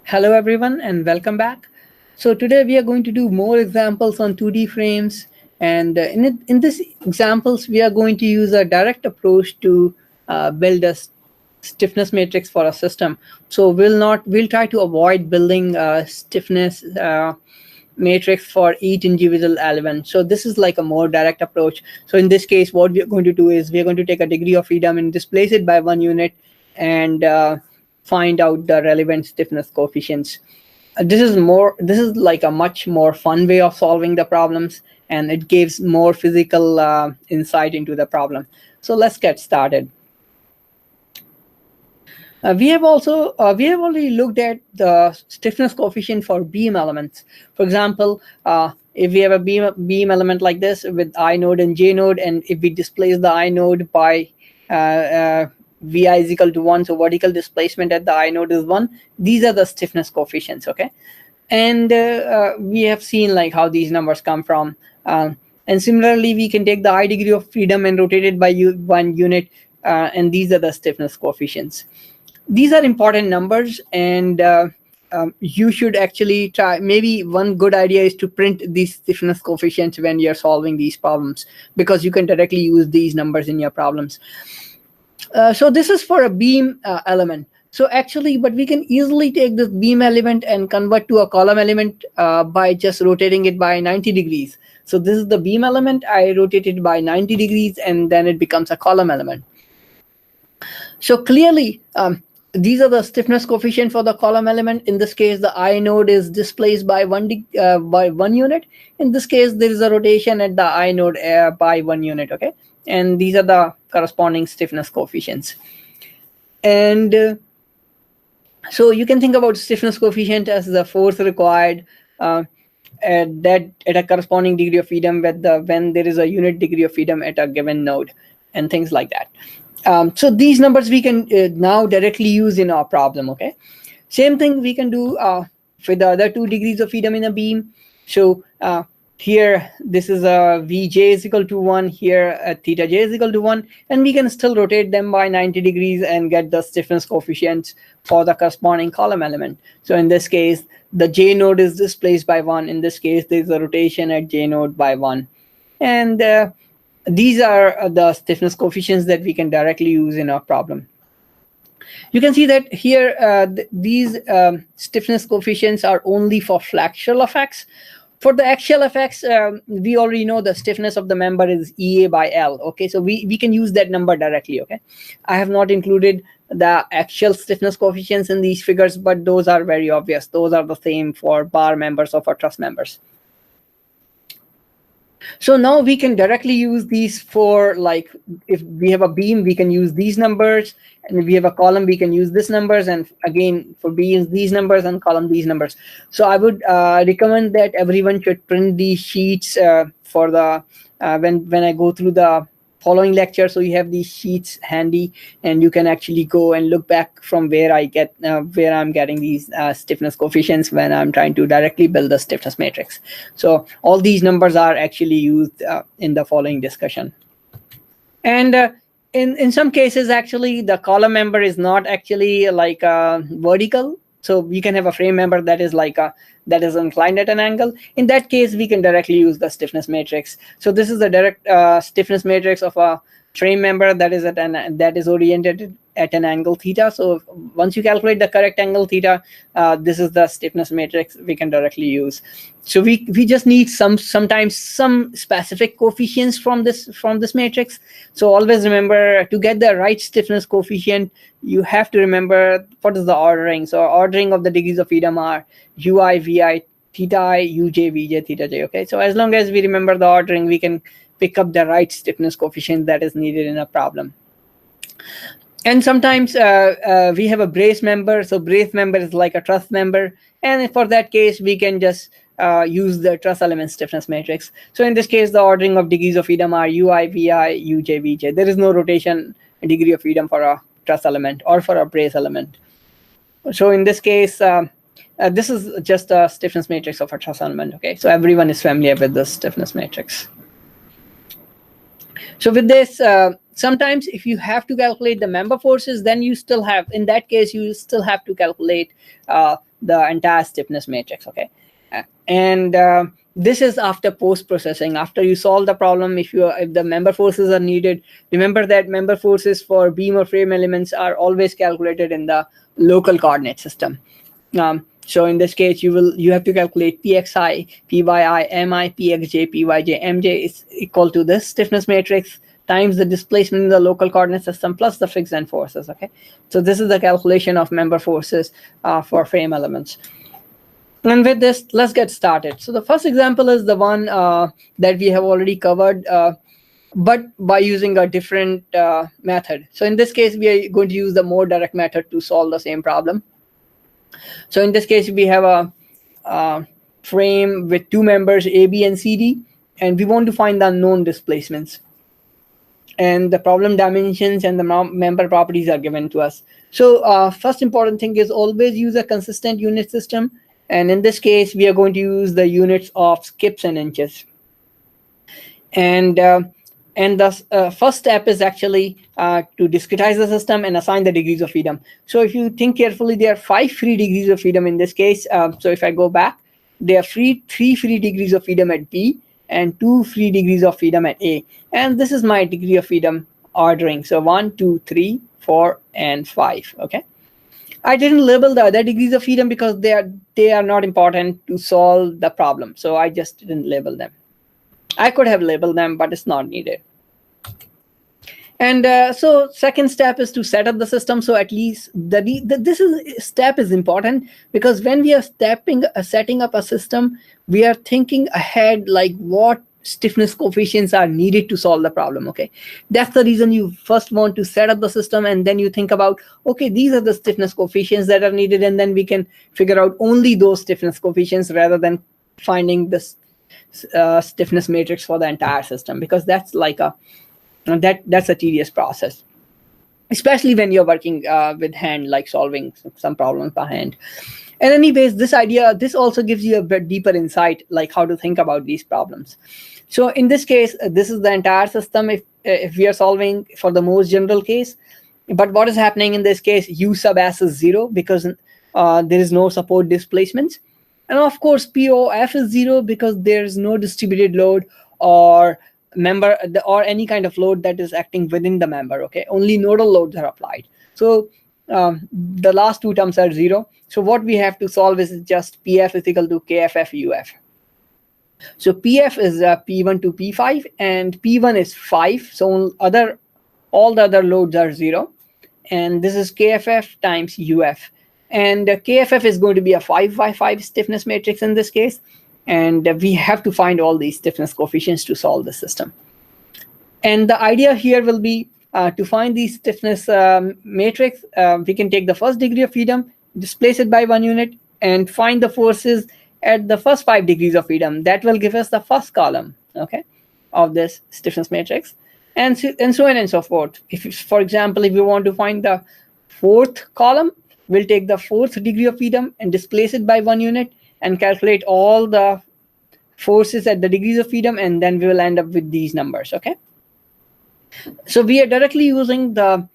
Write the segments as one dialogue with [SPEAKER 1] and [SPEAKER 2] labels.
[SPEAKER 1] Hello everyone and welcome back. So today we are going to do more examples on 2D frames, and in these examples we are going to use a direct approach to build a stiffness matrix for a system. So we'll try to avoid building a stiffness matrix for each individual element. So this is like a more direct approach. So in this case, what we're going to do is we're going to take a degree of freedom and displace it by 1 unit and find out the relevant stiffness coefficients. This is like a much more fun way of solving the problems, and it gives more physical insight into the problem. So let's get started. We have already looked at the stiffness coefficient for beam elements. For example, if we have a beam element like this with I node and J node, and if we displace the I node by Vi is equal to 1, so vertical displacement at the I node is 1. These are the stiffness coefficients, okay? And we have seen like how these numbers come from. And similarly, we can take the I degree of freedom and rotate it by 1 unit, and these are the stiffness coefficients. These are important numbers, and you should actually try. Maybe one good idea is to print these stiffness coefficients when you're solving these problems, because you can directly use these numbers in your problems. So this is for a beam element. So actually, but we can easily take this beam element and convert to a column element by just rotating it by 90 degrees. So this is the beam element. I rotate it by 90 degrees, and then it becomes a column element. So clearly, these are the stiffness coefficient for the column element. In this case, the I node is displaced by 1 unit. In this case, there is a rotation at the I node by 1 unit. Okay, and these are the corresponding stiffness coefficients. And so you can think about stiffness coefficient as the force required at a corresponding degree of freedom when there is a unit degree of freedom at a given node, and things like that. So these numbers we can now directly use in our problem. Okay, same thing we can do for the other 2 degrees of freedom in a beam. So here this is a Vj is equal to 1, here theta j is equal to 1, and we can still rotate them by 90 degrees and get the stiffness coefficients for the corresponding column element. So in this case, the j node is displaced by 1. In this case, there is a rotation at j node by 1, and these are the stiffness coefficients that we can directly use in our problem. You can see that here these stiffness coefficients are only for flexural effects. For the axial effects, we already know the stiffness of the member is EA by L. Okay, so we can use that number directly. Okay, I have not included the axial stiffness coefficients in these figures, but those are very obvious. Those are the same for bar members or for truss members. So now we can directly use these for, like, if we have a beam, we can use these numbers, and if we have a column, we can use these numbers, and again for beams these numbers, and column these numbers. So I would recommend that everyone should print these sheets for the when I go through the following lecture, so you have these sheets handy, and you can actually go and look back from where I get where I'm getting these stiffness coefficients when I'm trying to directly build the stiffness matrix. So all these numbers are actually used in the following discussion. And in some cases, actually the column member is not actually like vertical. So we can have a frame member that is like that is inclined at an angle. In that case, we can directly use the stiffness matrix. So this is the direct stiffness matrix of a frame member that is oriented at an angle theta. So once you calculate the correct angle theta, this is the stiffness matrix we can directly use. So we just need sometimes some specific coefficients from this matrix. So always remember, to get the right stiffness coefficient, you have to remember what is the ordering. So ordering of the degrees of freedom are ui, vi, theta I, uj, vj, theta j. Okay, so as long as we remember the ordering, we can pick up the right stiffness coefficient that is needed in a problem. And sometimes we have a brace member. So brace member is like a truss member, and for that case, we can just use the truss element stiffness matrix. So in this case, the ordering of degrees of freedom are ui, vi, uj, vj. There is no rotation degree of freedom for a truss element or for a brace element. So in this case, this is just a stiffness matrix of a truss element. Okay, so everyone is familiar with this stiffness matrix. So with this, Sometimes if you have to calculate the member forces, then you still have, in that case, you still have to calculate the entire stiffness matrix, okay? And this is after post-processing, after you solve the problem. If the member forces are needed, remember that member forces for beam or frame elements are always calculated in the local coordinate system. So in this case, you have to calculate pxi, pyi, mi, pxj, pyj, mj is equal to this stiffness matrix times the displacement in the local coordinate system plus the fixed end forces, okay? So this is the calculation of member forces for frame elements. And with this, let's get started. So the first example is the one that we have already covered, but by using a different method. So in this case, we are going to use the more direct method to solve the same problem. So in this case, we have a frame with two members, AB and CD, and we want to find the unknown displacements. And the problem dimensions and the member properties are given to us. So first important thing is always use a consistent unit system. And in this case, we are going to use the units of skips and inches. And the first step is actually to discretize the system and assign the degrees of freedom. So if you think carefully, there are 5 free degrees of freedom in this case. So if I go back, there are 3 free degrees of freedom at B and 2 free degrees of freedom at A. And this is my degree of freedom ordering. So 1, 2, 3, 4, and 5. Okay. I didn't label the other degrees of freedom because they are not important to solve the problem. So I just didn't label them. I could have labeled them, but it's not needed. And so second step is to set up the system. So at least this step is important because when we are setting up a system, we are thinking ahead, like what stiffness coefficients are needed to solve the problem. Okay, that's the reason you first want to set up the system, and then you think about, okay, these are the stiffness coefficients that are needed, and then we can figure out only those stiffness coefficients rather than finding this stiffness matrix for the entire system, because that's like that's a tedious process, especially when you're working with hand, like solving some problems by hand. And anyways, this also gives you a bit deeper insight, like how to think about these problems. So in this case, this is the entire system if we are solving for the most general case. But what is happening in this case, U sub S is 0 because there is no support displacements. And of course, POF is 0 because there is no distributed load or any kind of load that is acting within the member. Okay, only nodal loads are applied. So the last two terms are 0. So what we have to solve is just PF is equal to KFF UF. So PF is P1 to P5, and P1 is 5. So all the other loads are 0. And this is KFF times UF. And KFF is going to be a 5x5 stiffness matrix in this case. And we have to find all these stiffness coefficients to solve the system. And the idea here will be to find the stiffness matrix. We can take the first degree of freedom, displace it by 1 unit, and find the forces at the first 5 degrees of freedom. That will give us the first column, okay, of this stiffness matrix, and so on and so forth. For example, if you want to find the 4th column, we'll take the 4th degree of freedom and displace it by 1 unit and calculate all the forces at the degrees of freedom, and then we will end up with these numbers, okay? So we are directly using the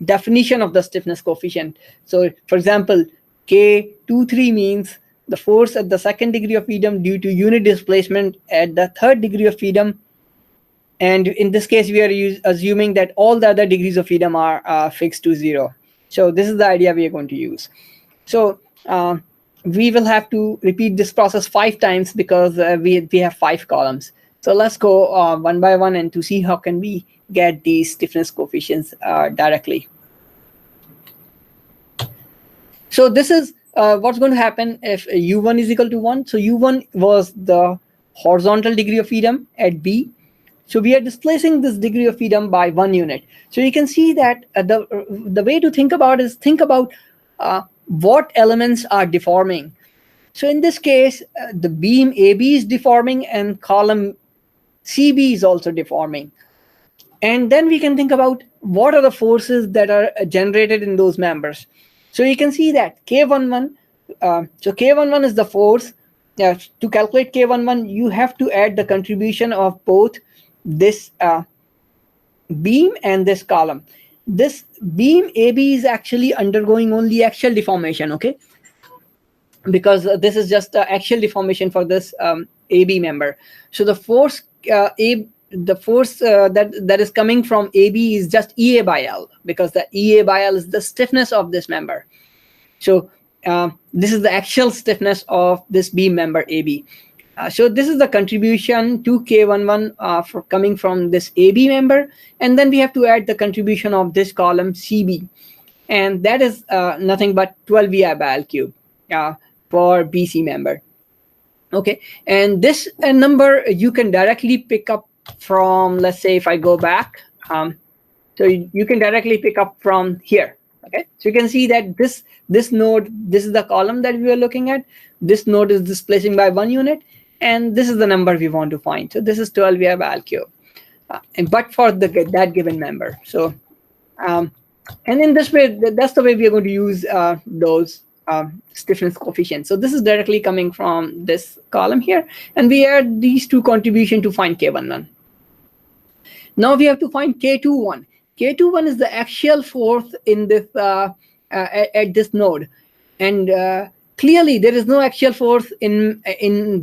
[SPEAKER 1] definition of the stiffness coefficient. So for example, K23 means the force at the 2nd degree of freedom due to unit displacement at the 3rd degree of freedom. And in this case, we are assuming that all the other degrees of freedom are fixed to 0. So this is the idea we are going to use. So we will have to repeat this process 5 times because we have 5 columns. So let's go one by one and to see how can we get these stiffness coefficients directly. So this is what's going to happen if U1 is equal to 1. So U1 was the horizontal degree of freedom at B. So we are displacing this degree of freedom by 1 unit. So you can see that the way to think about is think about what elements are deforming. So in this case, the beam AB is deforming and column CB is also deforming. And then we can think about what are the forces that are generated in those members. So you can see that K11, so K11 is the force. To calculate K11, you have to add the contribution of both this beam and this column. This beam AB is actually undergoing only axial deformation, okay? Because this is just axial deformation for this AB member. So the force that is coming from AB is just EA by L, because the EA by L is the stiffness of this member. So this is the axial stiffness of this beam member AB. So this is the contribution to K11 for coming from this AB member, and then we have to add the contribution of this column CB, and that is nothing but 12 VI by L cube for BC member. Okay, and this number you can directly pick up from, let's say if I go back, so you can directly pick up from here. Okay, so you can see that this node, this is the column that we are looking at. This node is displacing by 1 unit, and this is the number we want to find. So this is 12 VI by L cube, but for that given member. So and in this way, that's the way we are going to use those stiffness coefficients. So this is directly coming from this column here, and we add these two contributions to find K11. Now we have to find K21. K21 is the axial force in this at this node, and clearly there is no axial force in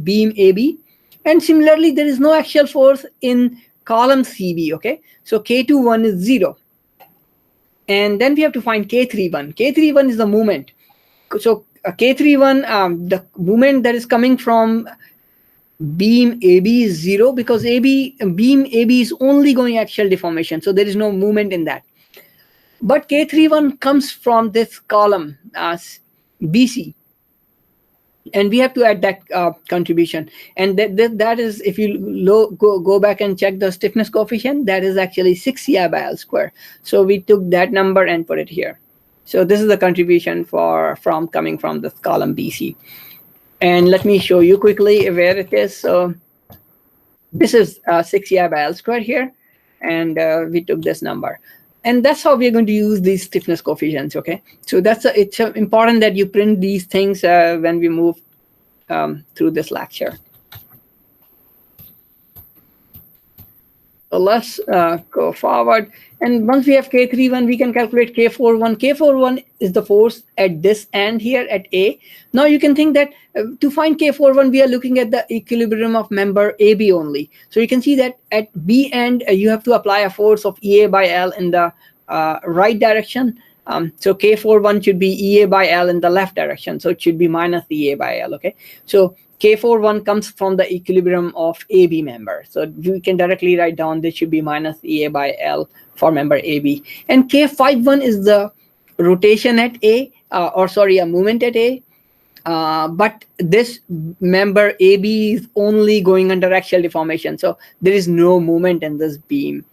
[SPEAKER 1] beam AB, and similarly there is no axial force in column CB. Okay, so K21 is 0, and then we have to find K31. K31 is the moment. So K31, the moment that is coming from beam AB is 0, because beam AB is only going axial deformation, so there is no movement in that. But K31 comes from this column BC, and we have to add that contribution, and that is, if you go back and check the stiffness coefficient, that is actually 6 CI by L square. So we took that number and put it here. So this is the contribution from coming from this column BC. And let me show you quickly where it is. So this is 6 EI by L squared here, and we took this number. And that's how we're going to use these stiffness coefficients, okay? So it's important that you print these things when we move through this lecture. So let's go forward. And once we have K31, we can calculate K41. K41 is the force at this end here at A. Now you can think that to find K41, we are looking at the equilibrium of member AB only. So you can see that at B end, you have to apply a force of EA by L in the right direction. So K41 should be EA by L in the left direction. So it should be minus EA by L, okay? So K41 comes from the equilibrium of AB member. So we can directly write down this should be minus EA by L for member AB. And K51 is the rotation at A, a movement at A. But this member AB is only going under axial deformation. So there is no movement in this beam.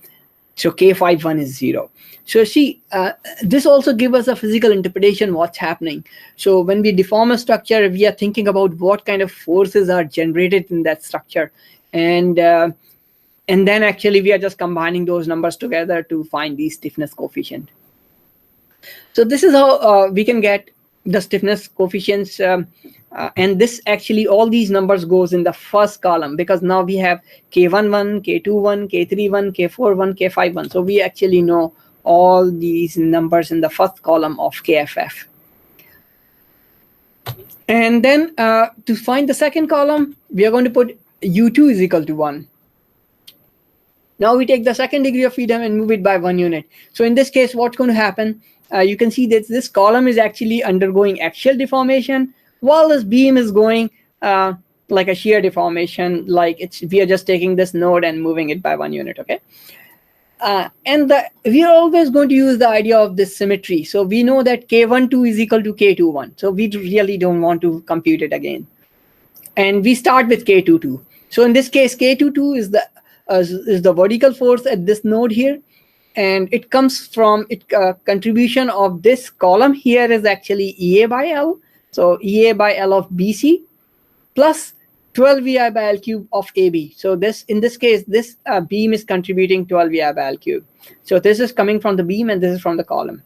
[SPEAKER 1] So K51 is 0. So see, this also gives us a physical interpretation what's happening. So when we deform a structure, we are thinking about what kind of forces are generated in that structure. And then actually we are just combining those numbers together to find the stiffness coefficient. So this is how we can get the stiffness coefficients. And this actually, all these numbers goes in the first column, because now we have K11, K21, K31, K41, K51. So we actually know all these numbers in the first column of KFF. And then to find the second column, we are going to put U2 is equal to 1. Now we take the second degree of freedom and move it by 1 unit. So in this case, what's going to happen? You can see that this column is actually undergoing axial deformation, while this beam is going like a shear deformation, like we are just taking this node and moving it by 1 unit, okay? And we are always going to use the idea of this symmetry. So we know that K12 is equal to K21. So we really don't want to compute it again. And we start with K22. So in this case, K22 is the vertical force at this node here. And it comes from contribution of this column here is actually EA by L. So EA by L of BC plus 12 VI by L cube of AB. So in this case, this beam is contributing 12 VI by L cube. So this is coming from the beam and this is from the column.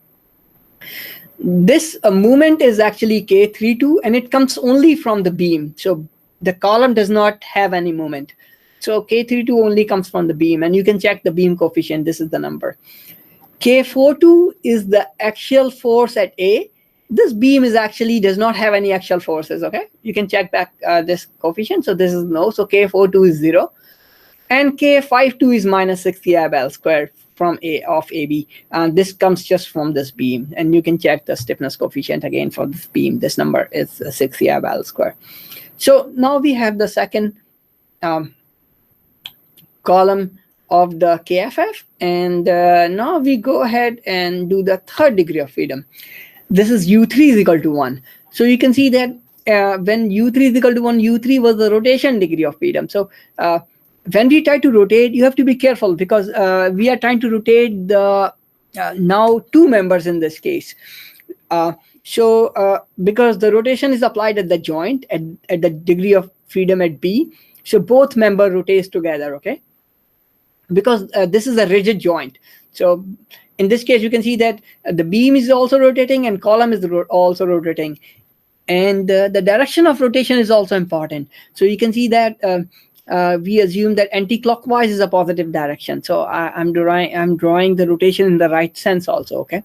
[SPEAKER 1] This movement is actually K32 and it comes only from the beam. So the column does not have any movement. So K32 only comes from the beam, and you can check the beam coefficient. This is the number. K42 is the axial force at A. This beam is actually does not have any axial forces. Okay, you can check back this coefficient. So this is no. So K42 is 0, and K52 is minus 6 EI by L squared from A of AB. And this comes just from this beam, and you can check the stiffness coefficient again for this beam. This number is 6 EI by L squared. So now we have the second column of the KFF, and now we go ahead and do the third degree of freedom. This is U3 is equal to 1. So you can see that when U3 is equal to 1, U3 was the rotation degree of freedom. So when we try to rotate, you have to be careful, because we are trying to rotate the now two members in this case. Because the rotation is applied at the joint at the degree of freedom at B, so both member rotates together, okay? Because this is a rigid joint. So in this case, you can see that the beam is also rotating and column is also rotating. And the direction of rotation is also important. So you can see that we assume that anti-clockwise is a positive direction. So I'm drawing the rotation in the right sense also, okay?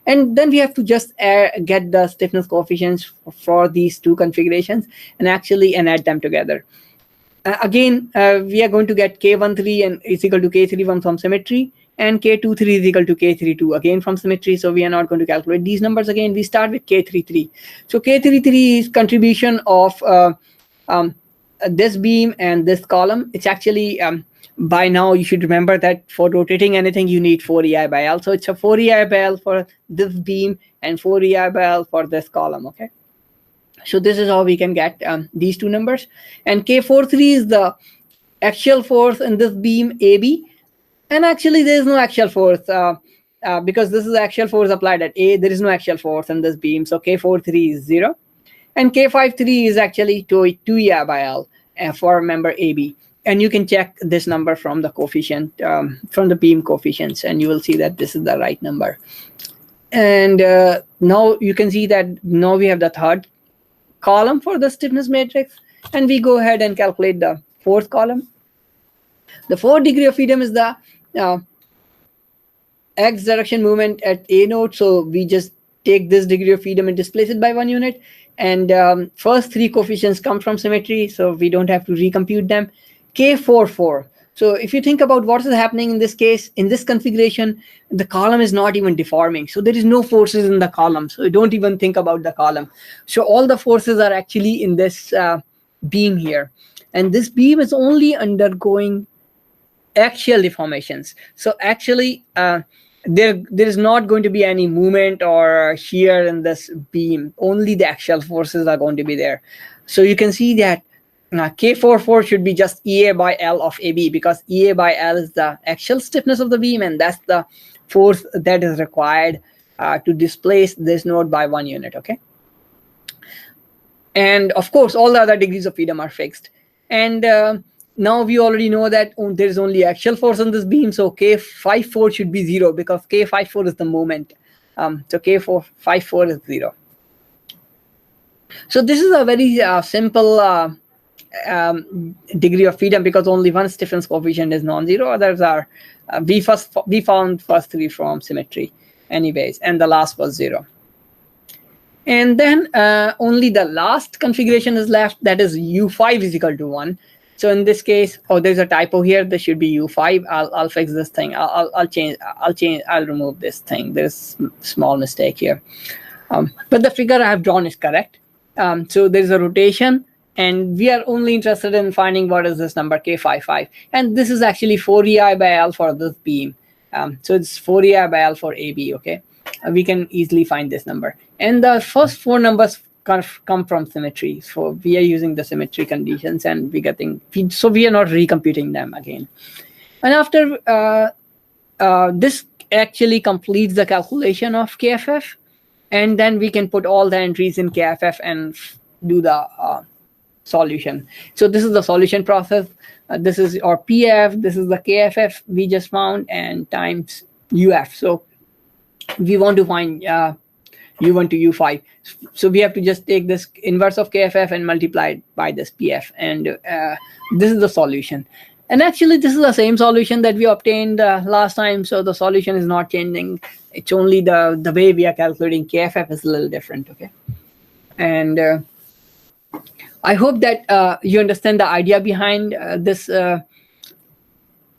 [SPEAKER 1] And then we have to just get the stiffness coefficients for these two configurations and add them together. Again, we are going to get K13 and is equal to K31 from symmetry, and K23 is equal to K32 again from symmetry. So we are not going to calculate these numbers again. We start with K33. So K33 is contribution of this beam and this column. It's actually, by now you should remember that for rotating anything, you need 4 EI by L. So it's a 4 EI by L for this beam and 4 EI by L for this column, okay? So this is how we can get these two numbers. And K43 is the axial force in this beam AB. And actually, there is no axial force because this is the axial force applied at A. There is no axial force in this beam. So K43 is 0. And K53 is actually 2 EI by L for member AB. And you can check this number from the coefficient, from the beam coefficients, and you will see that this is the right number. And now you can see that now we have the third column for the stiffness matrix, and we go ahead and calculate the fourth column. The fourth degree of freedom is the x direction movement at A node. So we just take this degree of freedom and displace it by 1 unit. And first three coefficients come from symmetry, so we don't have to recompute them. K44. So if you think about what is happening in this case, in this configuration, the column is not even deforming. So there is no forces in the column. So don't even think about the column. So all the forces are actually in this beam here. And this beam is only undergoing axial deformations. So actually, there is not going to be any movement or shear in this beam. Only the axial forces are going to be there. So you can see that K44 should be just EA by L of AB, because EA by L is the axial stiffness of the beam, and that's the force that is required to displace this node by 1 unit, okay? And of course, all the other degrees of freedom are fixed. And now we already know that there is only axial force on this beam, so K54 should be 0, because K54 is the moment. So K54 is 0. So this is a very simple degree of freedom, because only one stiffness coefficient is non-zero. Others are we found first three from symmetry anyways, and the last was 0. And then only the last configuration is left, that is U5 is equal to 1. So in this case, there's a typo here. This should be U5. I'll fix this thing. I'll remove this thing. There's a small mistake here. But the figure I have drawn is correct. So there's a rotation, and we are only interested in finding what is this number K55. And this is actually 4 EI by L for this beam. So it's 4 EI by L for AB, okay? We can easily find this number. And the first four numbers come from symmetry. So we are using the symmetry conditions, and so we are not recomputing them again. And after this actually completes the calculation of KFF, and then we can put all the entries in KFF and do the solution. So this is the solution process. This is our PF, this is the KFF we just found, and times UF. So we want to find u1 to u5. So we have to just take this inverse of kff and multiply it by this pf, and this is the solution. And actually this is the same solution that we obtained last time, so the solution is not changing. It's only the way we are calculating kff is a little different. Okay, and I hope that you understand the idea behind this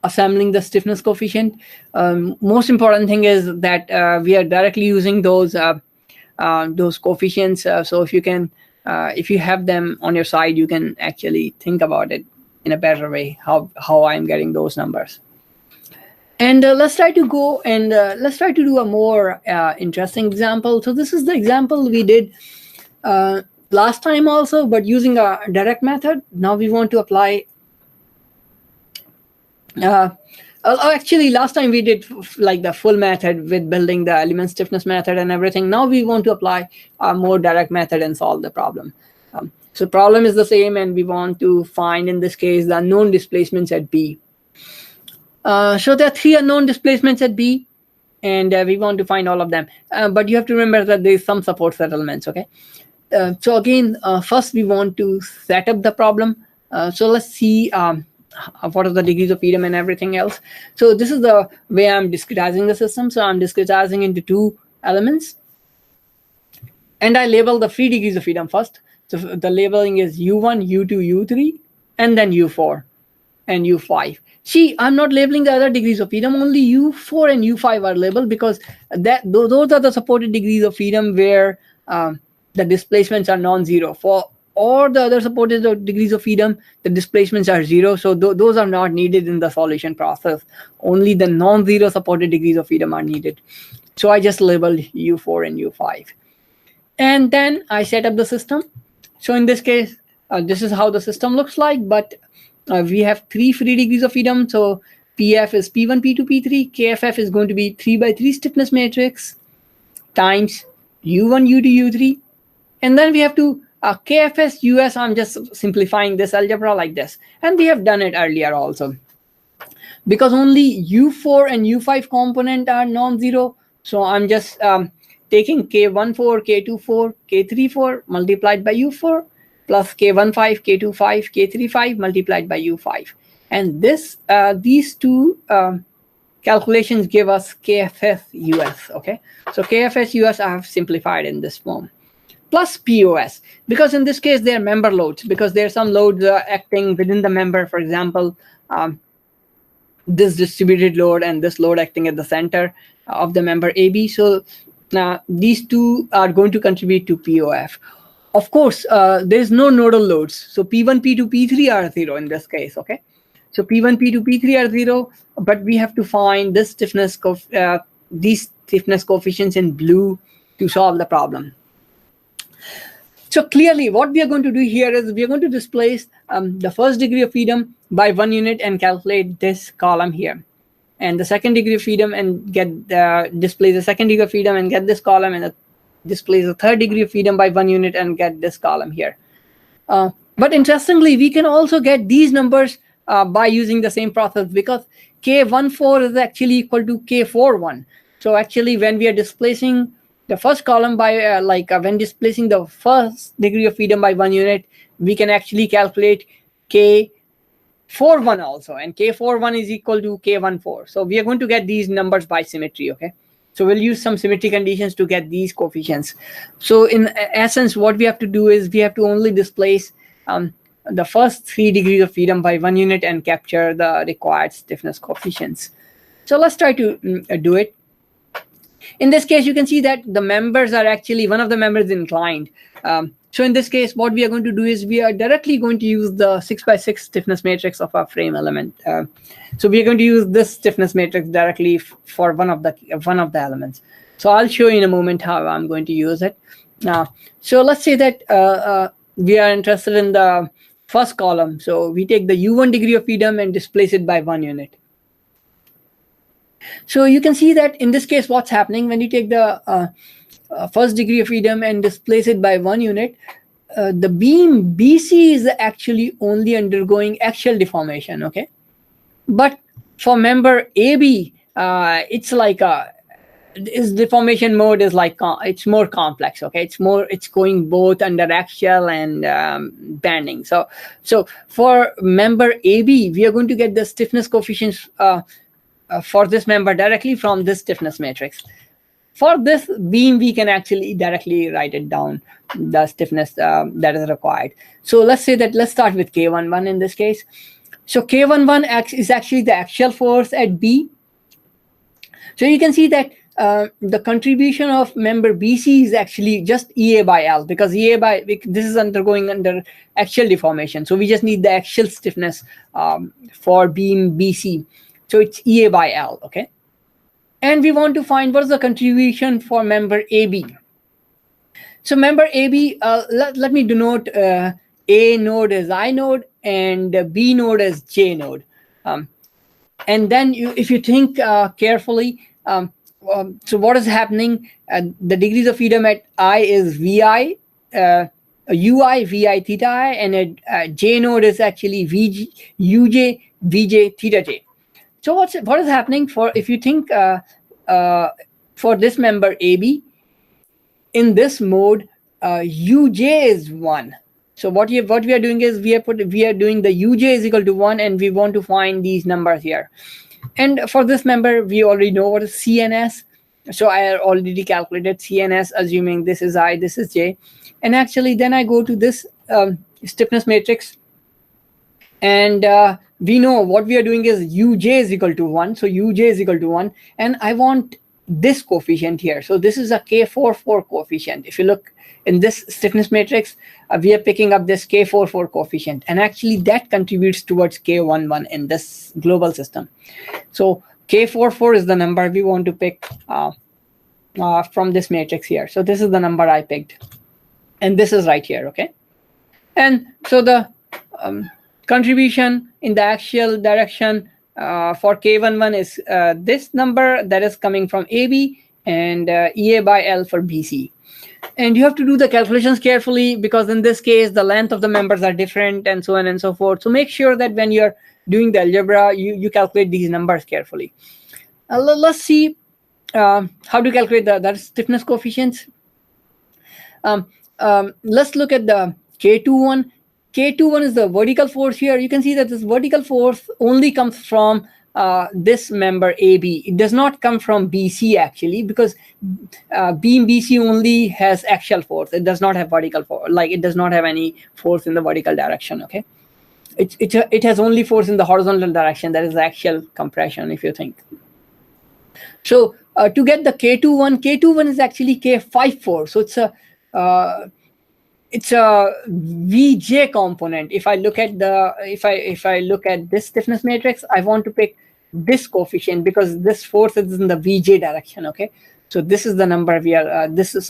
[SPEAKER 1] assembling the stiffness coefficient. Most important thing is that we are directly using those coefficients. So if you can, if you have them on your side, you can actually think about it in a better way, how I'm getting those numbers. And let's try to go and let's try to do a more interesting example. So this is the example we did last time also, but using a direct method. Now we want to apply actually last time we did like the full method with building the element stiffness method and everything. Now we want to apply a more direct method and solve the problem. So problem is the same, and we want to find, in this case, the unknown displacements at B. So there are 3 unknown displacements at B, and we want to find all of them. But you have to remember that there is some support settlements. Okay. So again, first we want to set up the problem. So let's see what are the degrees of freedom and everything else. So this is the way I'm discretizing the system. So I'm discretizing into 2 elements, and I label the free degrees of freedom first. So the labeling is U1, U2, U3, and then U4 and U5. See, I'm not labeling the other degrees of freedom. Only U4 and U5 are labeled because those are the supported degrees of freedom where the displacements are non-zero. For all the other supported degrees of freedom, the displacements are 0. So those are not needed in the solution process. Only the non-zero supported degrees of freedom are needed. So I just labeled U4 and U5. And then I set up the system. So in this case, this is how the system looks like, but we have 3 free degrees of freedom. So PF is P1, P2, P3. KFF is going to be 3 by 3 stiffness matrix times U1, U2, U3. And then we have to KFS, US, I'm just simplifying this algebra like this. And we have done it earlier also. Because only U4 and U5 component are non-zero, so I'm just taking K14, K24, K34 multiplied by U4 plus K15, K25, K35 multiplied by U5. And this these 2 calculations give us KFS US. Okay, so KFS US I have simplified in this form. Plus POS, because in this case they are member loads, because there are some loads acting within the member. For example, this distributed load and this load acting at the center of the member AB. So now these 2 are going to contribute to POF. Of course, there is no nodal loads. So P1, P2, P3 are 0 in this case. Okay, so P1, P2, P3 are 0, but we have to find this stiffness these stiffness coefficients in blue to solve the problem. So clearly what we are going to do here is we are going to displace the first degree of freedom by 1 unit and calculate this column here, and the second degree of freedom and get displace the second degree of freedom and get this column, and displace the third degree of freedom by 1 unit and get this column here. But interestingly, we can also get these numbers by using the same process, because K14 is actually equal to K41. So actually when we are displacing the first column by when displacing the first degree of freedom by 1 unit, we can actually calculate K41 also, and K41 is equal to K14. So we are going to get these numbers by symmetry. Okay, so we'll use some symmetry conditions to get these coefficients. So in essence, what we have to do is we have to only displace the first 3 degrees of freedom by 1 unit and capture the required stiffness coefficients. So let's try to do it. In this case, you can see that the members are actually, one of the members inclined. So in this case, what we are going to do is we are directly going to use the 6 by 6 stiffness matrix of our frame element. So we are going to use this stiffness matrix directly for one of the elements. So I'll show you in a moment how I'm going to use it. So let's say that we are interested in the first column. So we take the U1 degree of freedom and displace it by 1 unit. So you can see that in this case, what's happening when you take the first degree of freedom and displace it by 1 unit, the beam BC is actually only undergoing axial deformation. Okay, but for member AB, it's like Is deformation mode is like it's more complex. Okay, it's going both under axial and bending. So for member AB, we are going to get the stiffness coefficients for this member directly from this stiffness matrix. For this beam, we can actually directly write it down, the stiffness that is required. So let's say that, let's start with K11 in this case. So K11 is actually the axial force at B. So you can see that the contribution of member BC is actually just EA by L, because this is undergoing under axial deformation. So we just need the axial stiffness for beam BC. So it's EA by L, okay? And we want to find what is the contribution for member AB. So member AB, let me denote A node as I node and B node as J node. And then if you think carefully, so what is happening? The degrees of freedom at I is VI, UI, VI theta I, and at J node is actually UJ, VJ theta J. So what is happening for, if you think for this member AB, in this mode, UJ is 1. So what we are doing is we are doing the UJ is equal to 1, and we want to find these numbers here. And for this member, we already know what is CNS. So I already calculated CNS, assuming this is I, this is J. And actually, then I go to this stiffness matrix. And we know what we are doing is UJ is equal to 1. So UJ is equal to 1. And I want this coefficient here. So this is a K44 coefficient. If you look in this stiffness matrix, we are picking up this K44 coefficient. And actually, that contributes towards K11 in this global system. So K44 is the number we want to pick from this matrix here. So this is the number I picked. And this is right here, okay? And so the contribution in the axial direction for K11 is this number that is coming from AB, and EA by L for BC. And you have to do the calculations carefully, because in this case, the length of the members are different and so on and so forth. So make sure that when you're doing the algebra, you calculate these numbers carefully. Let's see how to calculate the stiffness coefficients. Let's look at the K21. K21 is the vertical force here. You can see that this vertical force only comes from this member AB. It does not come from BC actually, because beam BC only has axial force. It does not have vertical force. Like, it does not have any force in the vertical direction. Okay, it has only force in the horizontal direction. That is axial compression, if you think. So to get the K21 is actually K54. So it's a VJ component. If I look at if I look at this stiffness matrix, I want to pick this coefficient because this force is in the VJ direction. Okay, so this is the number we are. This is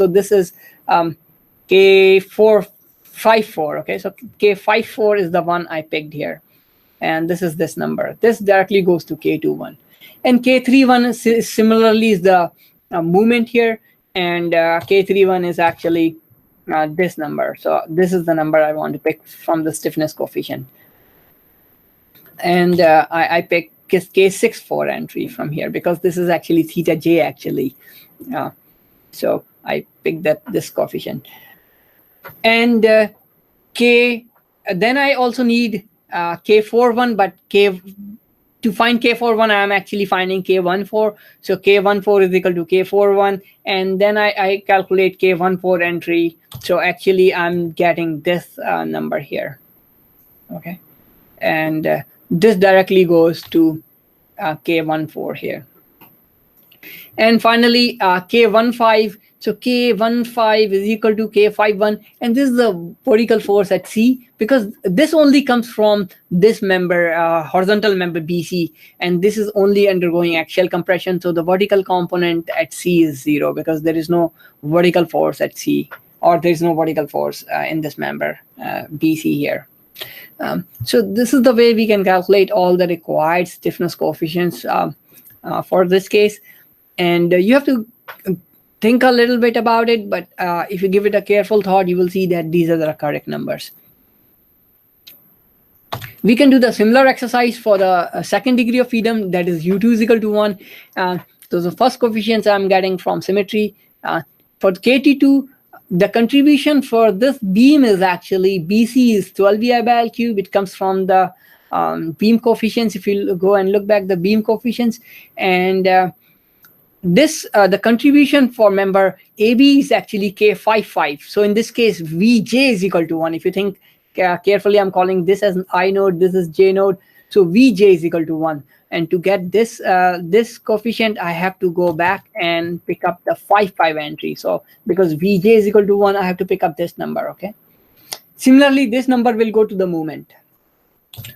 [SPEAKER 1] K454. Okay, so K54 is the one I picked here, and this is this number. This directly goes to K21, and K31 is similarly is the movement here, and K31 is actually this number. So this is the number I want to pick from the stiffness coefficient. And I pick K64 entry from here because this is actually theta J actually. So I picked this coefficient. And then I also need K41, but to find K41, I'm actually finding K14. So K14 is equal to K41. And then I calculate K14 entry. So actually, I'm getting this number here. Okay. And this directly goes to K14 here. And finally, K15. So K15 is equal to K51. And this is the vertical force at C, because this only comes from this member, horizontal member BC. And this is only undergoing axial compression. So the vertical component at C is 0 because there is no vertical force at C, or there is no vertical force in this member BC here. So this is the way we can calculate all the required stiffness coefficients for this case. And you have to think a little bit about it, but if you give it a careful thought, you will see that these are the correct numbers. We can do the similar exercise for the second degree of freedom, that is U2 is equal to 1. So the first coefficients I'm getting from symmetry. For KT2, the contribution for this beam is actually BC is 12 VI by L cube. It comes from the beam coefficients. If you go and look back the beam coefficients, and the contribution for member AB is actually K55. So in this case, Vj is equal to 1. If you think carefully, I'm calling this as an I node, this is J node. So Vj is equal to 1. And to get this this coefficient, I have to go back and pick up the 55 entry. So because Vj is equal to 1, I have to pick up this number, okay? Similarly, this number will go to the moment.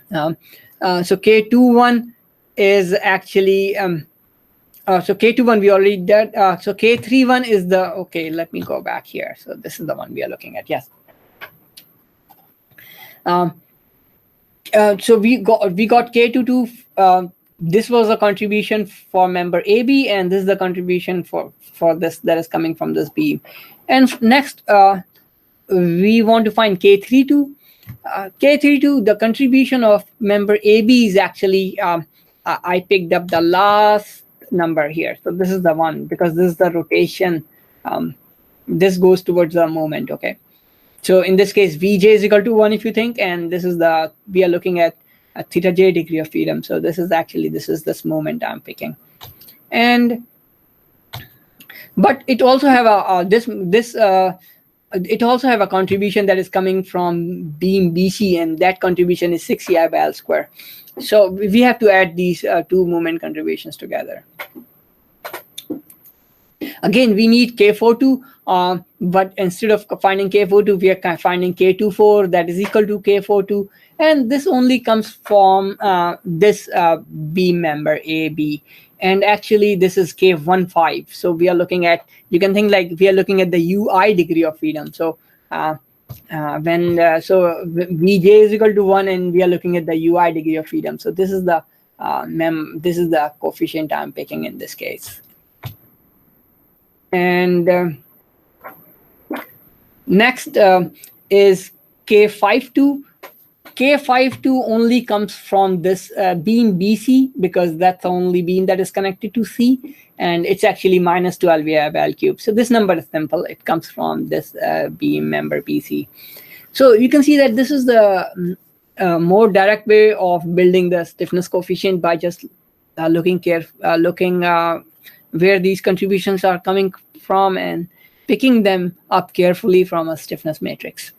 [SPEAKER 1] So K21 is actually, so K21 we already did. So K31 is the, okay, let me go back here. So this is the one we are looking at, yes. So we got K22. This was a contribution for member AB, and this is the contribution for this that is coming from this beam. And next, we want to find K32. K32, the contribution of member AB is actually, I picked up the last number here. So this is the one, because this is the rotation. This goes towards the moment, okay? So in this case, Vj is equal to 1 if you think, and this is the, we are looking at a theta j degree of freedom. So this is actually, this moment I'm picking. And, but it also have a, it also have a contribution that is coming from beam BC, and that contribution is 6 EI by L square. So we have to add these two moment contributions together. Again, we need K42, but instead of finding K42, we are finding K24 that is equal to K42. And this only comes from this beam member AB. And actually, this is K15. So we are looking at, you can think like we are looking at the UI degree of freedom. So so Vj is equal to 1, and we are looking at the UI degree of freedom. So this is the this is the coefficient I'm picking in this case. And next is K52. K52 only comes from this beam BC, because that's the only beam that is connected to C, and it's actually minus 12 VI by L cube. So this number is simple. It comes from this beam member BC. So you can see that this is the more direct way of building the stiffness coefficient by just looking where these contributions are coming from and picking them up carefully from a stiffness matrix.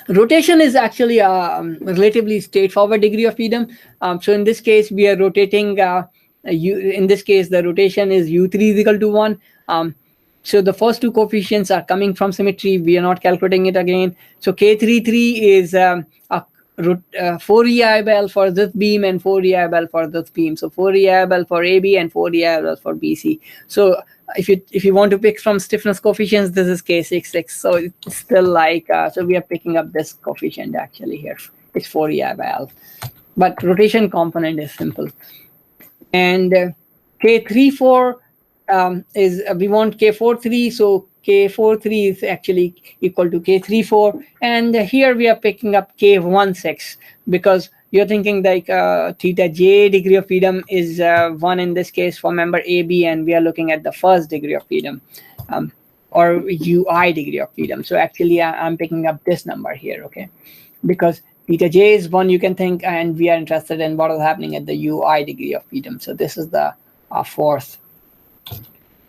[SPEAKER 1] Rotation is actually a relatively straightforward degree of freedom. So in this case, we are rotating, in this case, the rotation is U3 is equal to 1. So the first two coefficients are coming from symmetry. We are not calculating it again. So K33 is 4 EI by L for this beam and 4 EI by L for this beam. So 4 EI by L for AB and 4 EI by L for BC. So if you want to pick from stiffness coefficients, this is K66. So it's still like, so we are picking up this coefficient actually here. It's 4 EI by L. But rotation component is simple. And K34 is, we want K43. So K43 is actually equal to K34. And here we are picking up K16, because you're thinking like theta j degree of freedom is 1 in this case for member AB, and we are looking at the first degree of freedom, or UI degree of freedom. So actually, I'm picking up this number here, okay? Because theta j is 1, you can think, and we are interested in what is happening at the UI degree of freedom. So this is the fourth.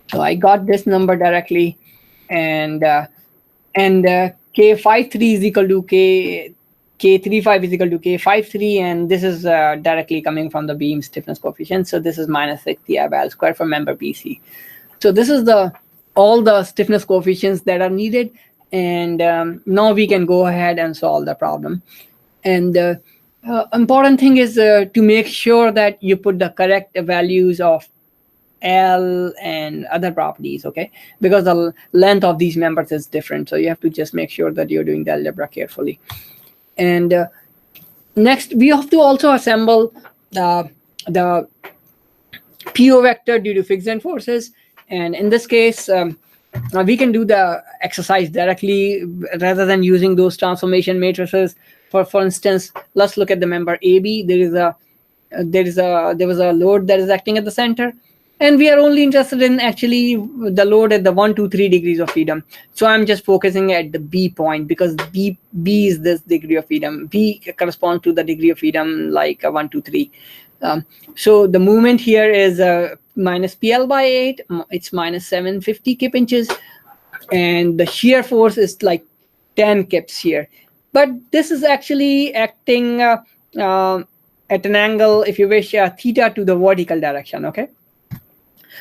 [SPEAKER 1] So I got this number directly, and K53 is equal to K35 is equal to K53, and this is directly coming from the beam stiffness coefficient. So this is minus 6 EI by L square for member BC. So this is all the stiffness coefficients that are needed, and now we can go ahead and solve the problem. And important thing is to make sure that you put the correct values of L and other properties, okay? Because the length of these members is different, so you have to just make sure that you're doing the algebra carefully. And next, we have to also assemble the PO vector due to fixed end forces. And in this case, we can do the exercise directly rather than using those transformation matrices. For instance, let's look at the member AB. There is a there was a load that is acting at the center, and we are only interested in actually the load at the 1, 2, 3 degrees of freedom. So I'm just focusing at the B point, because B is this degree of freedom. B corresponds to the degree of freedom, like 1, 2, 3. So the movement here is minus PL by 8. It's minus 750 kip inches, and the shear force is like 10 kips here. But this is actually acting at an angle, if you wish, theta to the vertical direction. Okay.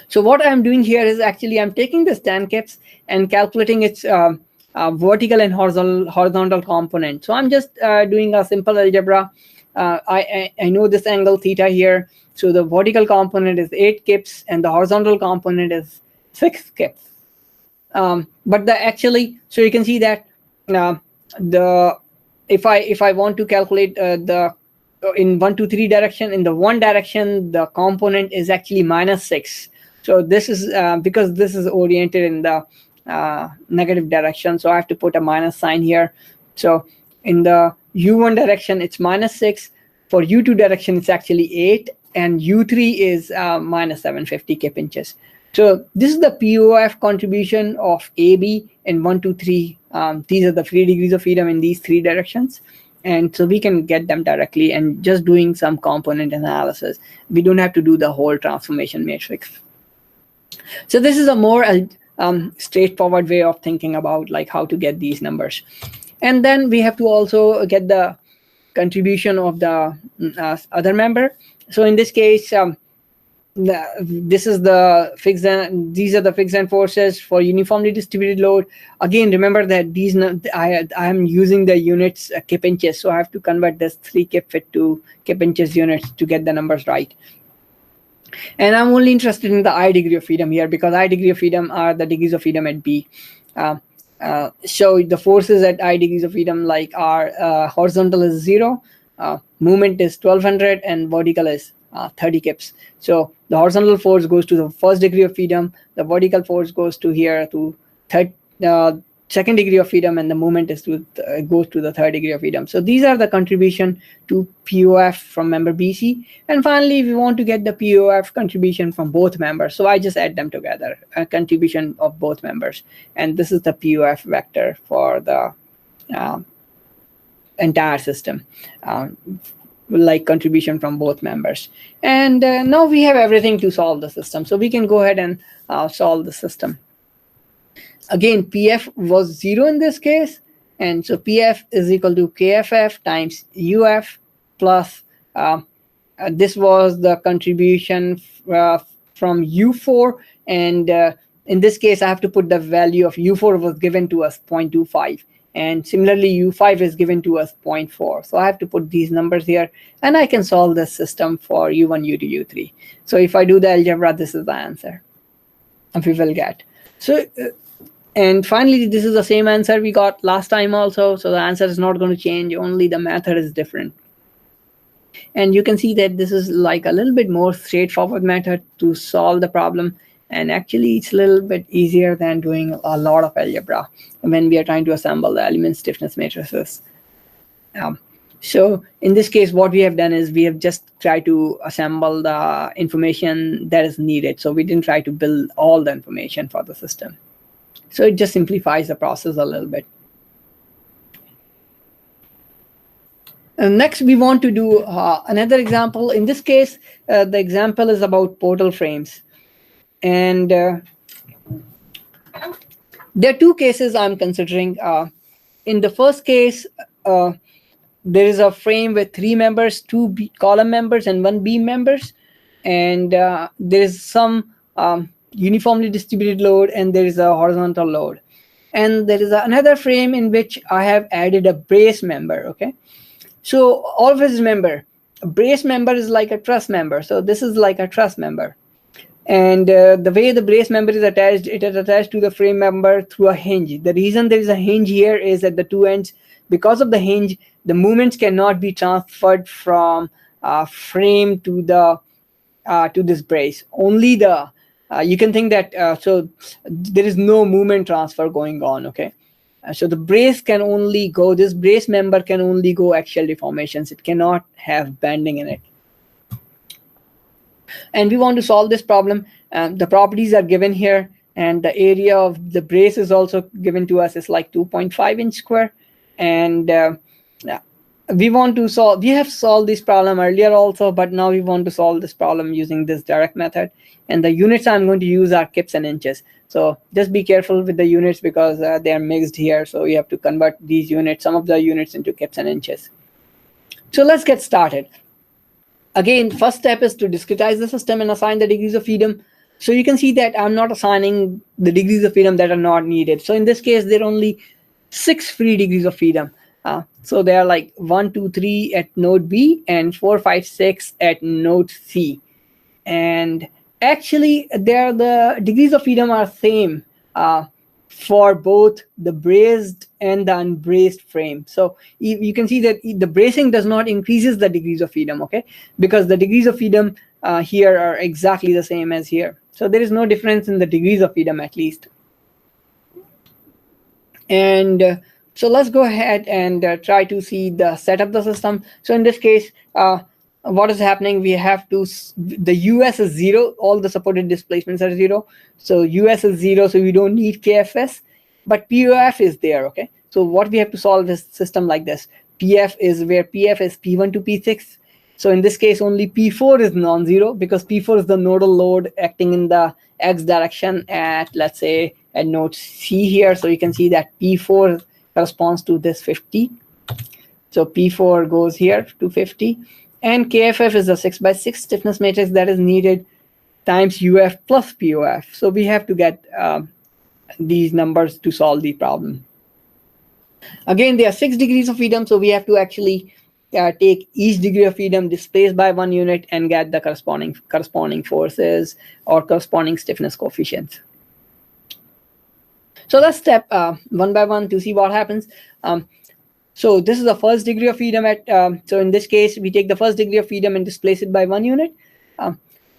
[SPEAKER 1] So what I'm doing here is actually I'm taking this 10 kips and calculating its vertical and horizontal component. So I'm just doing a simple algebra. I know this angle theta here. So the vertical component is 8 kips and the horizontal component is 6 kips. But the actually, so you can see that if I want to calculate the in 1, 2, 3 direction, in the one direction the component is actually minus 6. So this is because this is oriented in the negative direction, so I have to put a minus sign here. So in the U1 direction it's minus 6, for U2 direction it's actually 8, and U3 is minus 750 kip inches. So this is the POF contribution of AB in 1, 2, 3. These are the 3 degrees of freedom in these 3 directions. And so we can get them directly, and just doing some component analysis. We don't have to do the whole transformation matrix. So this is a more straightforward way of thinking about like how to get these numbers. And then we have to also get the contribution of the other member. So in this case, this is the fixed and these are the fixed end forces for uniformly distributed load. Again, remember that these I am using the units kip inches, so I have to convert this 3 kip fit to kip inches units to get the numbers right. And I'm only interested in the I degree of freedom here, because I degree of freedom are the degrees of freedom at B. So the forces at I degrees of freedom like are horizontal is 0, movement is 1200, and vertical is 30 kips. So the horizontal force goes to the first degree of freedom, the vertical force goes to here to second degree of freedom, and the movement is goes to the third degree of freedom. So these are the contribution to POF from member BC. And finally, we want to get the POF contribution from both members. So I just add them together, a contribution of both members. And this is the POF vector for the entire system. Like contribution from both members. And now we have everything to solve the system. So we can go ahead and solve the system. Again, PF was 0 in this case. And so PF is equal to KFF times UF plus this was the contribution from U4. And in this case, I have to put the value of U4 was given to us 0.25. And similarly, U5 is given to us 0.4. So I have to put these numbers here, and I can solve this system for U1, U2, U3. So if I do the algebra, this is the answer, and we will get. So, and finally, this is the same answer we got last time also. So the answer is not going to change, only the method is different. And you can see that this is like a little bit more straightforward method to solve the problem. And actually, it's a little bit easier than doing a lot of algebra when we are trying to assemble the element stiffness matrices. So in this case, what we have done is we have just tried to assemble the information that is needed. So we didn't try to build all the information for the system. So it just simplifies the process a little bit. And next, we want to do another example. In this case, the example is about portal frames. And there are 2 cases I'm considering. In the first case, there is a frame with 3 members, 2 column members and 1 beam members. And there is some uniformly distributed load, and there is a horizontal load. And there is another frame in which I have added a brace member. Okay. So always remember, a brace member is like a truss member. So this is like a truss member. And the way the brace member is attached, it is attached to the frame member through a hinge. The reason there is a hinge here is at the 2 ends. Because of the hinge, the movements cannot be transferred from frame to the to this brace. Only the you can think that so there is no movement transfer going on. Okay, so the brace can only go. This brace member can only go axial deformations. It cannot have bending in it. And we want to solve this problem. The properties are given here, and the area of the brace is also given to us. It's like 2.5 inch square. And we want to solve, we have solved this problem earlier also, but now we want to solve this problem using this direct method. And the units I'm going to use are kips and inches. So just be careful with the units because they are mixed here. So you have to convert these units, some of the units, into kips and inches. So let's get started. Again, first step is to discretize the system and assign the degrees of freedom. So you can see that I'm not assigning the degrees of freedom that are not needed. So in this case, there are only 6 free degrees of freedom. So they are like 1, 2, 3 at node B and 4, 5, 6 at node C. And actually, the degrees of freedom are same for both the braced and the unbraced frame. So you can see that the bracing does not increases the degrees of freedom, okay? Because the degrees of freedom here are exactly the same as here. So there is no difference in the degrees of freedom at least. And so let's go ahead and try to see the set of the system. So in this case, what is happening? We have to, the US is 0, all the supported displacements are 0. So US is 0, so we don't need KFS, but POF is there, okay? So what we have to solve is system like this. PF is where PF is P1 to P6. So in this case, only P4 is non-zero because P4 is the nodal load acting in the X direction at, let's say, at node C here. So you can see that P4 corresponds to this 50. So P4 goes here to 50. And KFF is the 6x6 stiffness matrix that is needed times UF plus POF. So we have to get these numbers to solve the problem. Again, there are 6 degrees of freedom, so we have to actually take each degree of freedom displaced by 1 unit and get the corresponding forces or corresponding stiffness coefficients. So let's step one by one to see what happens. So this is the first degree of freedom at, so in this case, we take the first degree of freedom and displace it by 1 unit.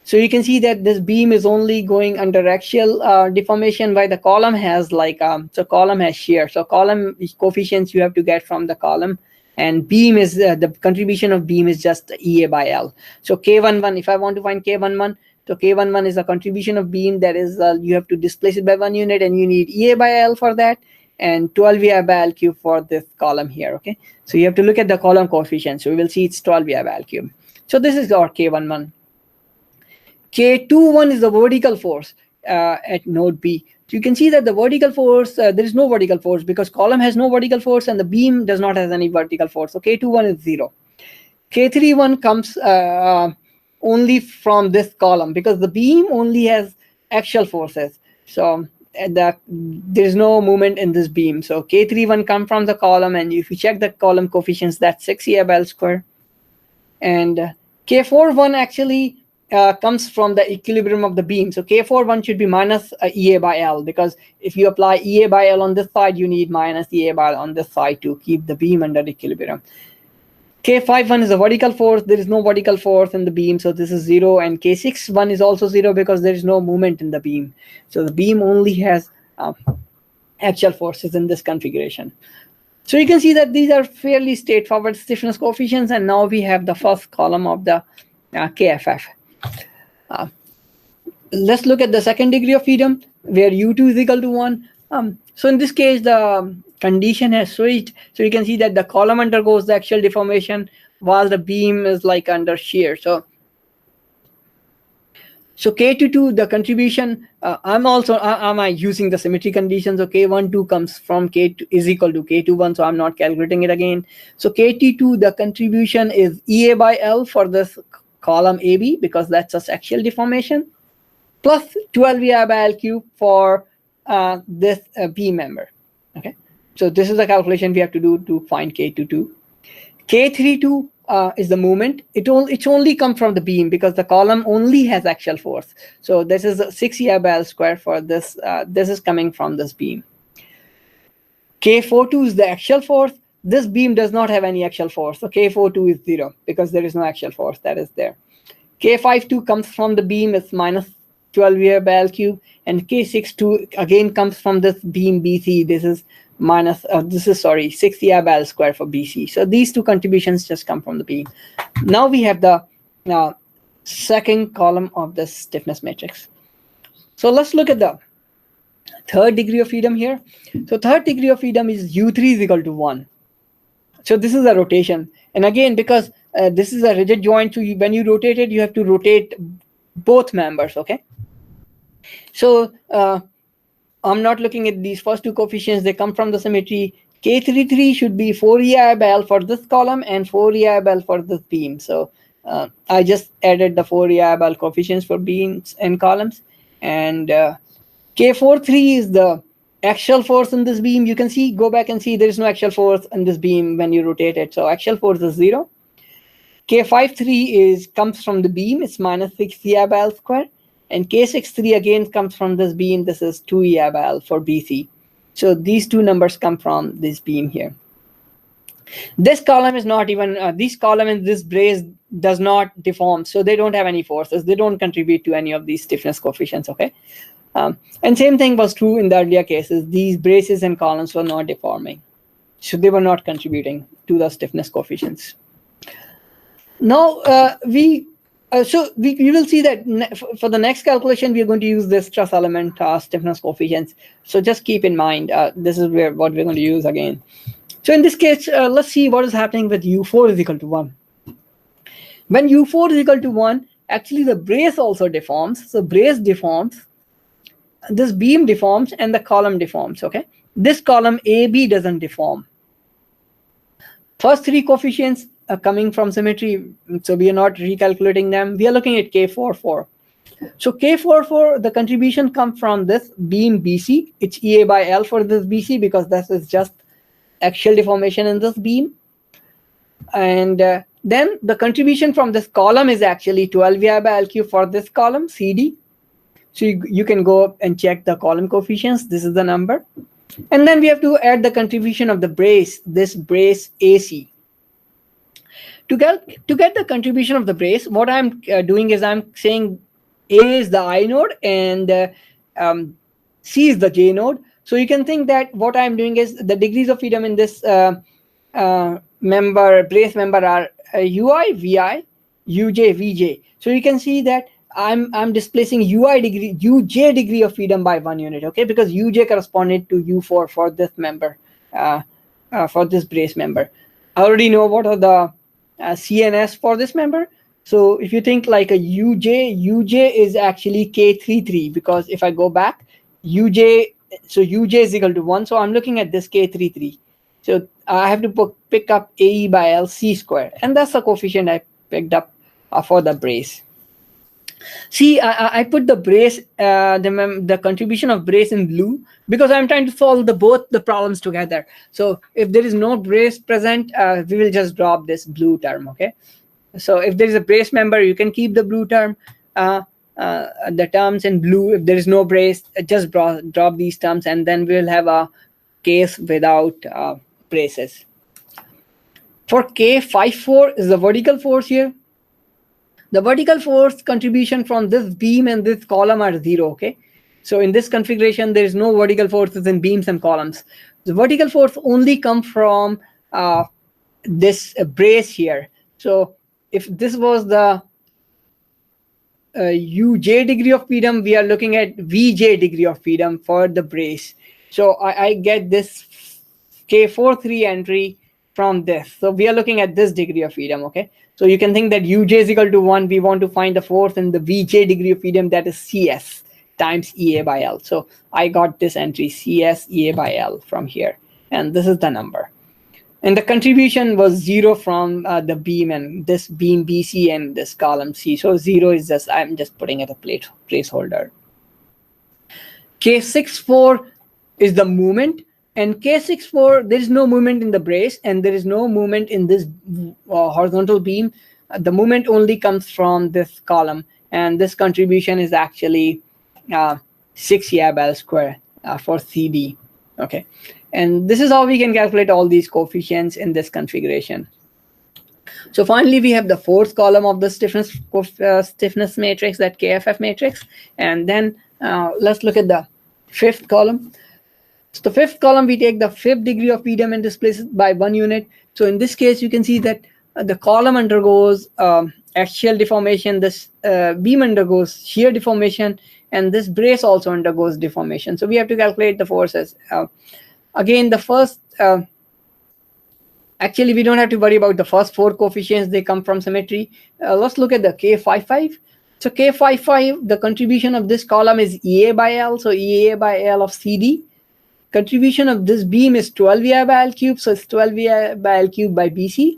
[SPEAKER 1] So you can see that this beam is only going under axial deformation, while the column has like, so column has shear. So column coefficients you have to get from the column, and beam is, the contribution of beam is just EA by L. So K11, if I want to find K11, so K11 is a contribution of beam that is, you have to displace it by 1 unit and you need EA by L for that, and 12 EA by L cube for this column here, okay? So you have to look at the column coefficient. So we will see it's 12 EA by L cube. So this is our K11. K21 is the vertical force at node B. So you can see that the vertical force, there is no vertical force because column has no vertical force and the beam does not have any vertical force. So K21 is 0. K31 comes only from this column because the beam only has axial forces. So there is no movement in this beam. So K31 comes from the column, and if you check the column coefficients, that's 6 EA by L square. And K41 actually comes from the equilibrium of the beam. So K41 should be minus EA by L, because if you apply EA by L on this side, you need minus EA by L on this side to keep the beam under equilibrium. K51 is a vertical force. There is no vertical force in the beam, so this is 0. And K61 is also 0 because there is no movement in the beam. So the beam only has axial forces in this configuration. So you can see that these are fairly straightforward stiffness coefficients, and now we have the first column of the KFF. Let's look at the second degree of freedom, where U2 is equal to 1. So in this case, the condition has switched. So you can see that the column undergoes the axial deformation while the beam is like under shear. So K22, the contribution, I'm using the symmetry condition. So K12 comes from K2 is equal to K21. So I'm not calculating it again. So K22, the contribution is EA by L for this column AB, because that's just axial deformation, plus 12 EA by L cube for this beam member. Okay, so this is the calculation we have to do to find K22. K32 is the moment. It's only come from the beam because the column only has axial force. So this is 6 EA by L square for this. This is coming from this beam. K42 is the axial force. This beam does not have any axial force. So K42 is 0 because there is no axial force that is there. K52 comes from the beam. It's minus 12 EA by L cube, and K62 again comes from this beam BC. This is minus, 6 EA by L square for BC. So these two contributions just come from the beam. Now we have the second column of the stiffness matrix. So let's look at the third degree of freedom here. So third degree of freedom is U3 is equal to 1. So this is a rotation. And again, because this is a rigid joint, so when you rotate it, you have to rotate both members, okay? So I'm not looking at these first two coefficients. They come from the symmetry. K33 should be 4 EI by L for this column and 4 EI by L for this beam. So I just added the 4 EI by L coefficients for beams and columns. And K43 is the axial force in this beam. You can see, go back and see there is no axial force in this beam when you rotate it. So axial force is 0. K53 comes from the beam. It's minus 6 EI by L square. And K63 again comes from this beam. This is 2 EI by L for BC. So these two numbers come from this beam here. This column is not even, this column in this brace does not deform. So they don't have any forces. They don't contribute to any of these stiffness coefficients, okay? And same thing was true in the earlier cases. These braces and columns were not deforming. So they were not contributing to the stiffness coefficients. Now, you will see that for the next calculation, we are going to use this stress element stiffness coefficients. So just keep in mind, this is what we're going to use again. So in this case, let's see what is happening with U4 is equal to 1. When U4 is equal to 1, actually the brace also deforms. So brace deforms, this beam deforms, and the column deforms, okay? This column AB doesn't deform. First three coefficients are coming from symmetry, so we are not recalculating them. We are looking at K44. So K44, the contribution comes from this beam BC. It's EA by L for this BC because this is just axial deformation in this beam. And then the contribution from this column is actually 12 EI by L cube for this column, CD. So you can go and check the column coefficients. This is the number. And then we have to add the contribution of the brace, this brace AC. To get the contribution of the brace, what I'm doing is I'm saying A is the I node and C is the J node. So you can think that what I'm doing is the degrees of freedom in this brace member are UI, VI, UJ, VJ. So you can see that I'm displacing UJ degree of freedom by 1 unit, okay? Because UJ corresponded to U4 for this member, for this brace member. I already know what are the CNS for this member. So if you think like a UJ is actually K33 because if I go back, UJ is equal to 1. So I'm looking at this K33. So I have to pick up AE by L C square. And that's the coefficient I picked up for the brace. See, I put the brace, the contribution of brace in blue because I'm trying to solve both the problems together. So if there is no brace present, we will just drop this blue term, okay? So if there is a brace member, you can keep the blue term, the terms in blue. If there is no brace, just drop these terms, and then we'll have a case without braces. For K54 is the vertical force here. The vertical force contribution from this beam and this column are 0, okay? So in this configuration, there is no vertical forces in beams and columns. The vertical force only comes from this brace here. So if this was the UJ degree of freedom, we are looking at VJ degree of freedom for the brace. So I get this K43 entry from this. So we are looking at this degree of freedom, okay? So you can think that UJ is equal to 1. We want to find the force in the VJ degree of freedom, that is CS times EA by L. So I got this entry, CS EA by L from here. And this is the number. And the contribution was 0 from the beam and this beam BC and this column C. So 0 is just, I'm just putting it a placeholder. K64 is the movement. And K64, there is no movement in the brace and there is no movement in this horizontal beam. The movement only comes from this column. And this contribution is actually 6 EI by L square for CD. Okay. And this is how we can calculate all these coefficients in this configuration. So finally, we have the fourth column of the stiffness matrix, that KFF matrix. And then let's look at the fifth column. So the fifth column, we take the fifth degree of freedom and displace it by 1 unit. So in this case, you can see that the column undergoes axial deformation, this beam undergoes shear deformation, and this brace also undergoes deformation. So we have to calculate the forces. Again, the first, actually, we don't have to worry about the first 4 coefficients. They come from symmetry. Let's look at the K55. So K55, the contribution of this column is EA by L. So EA by L of CD. Contribution of this beam is 12 EI by L cube. So it's 12 EI by L cube by BC.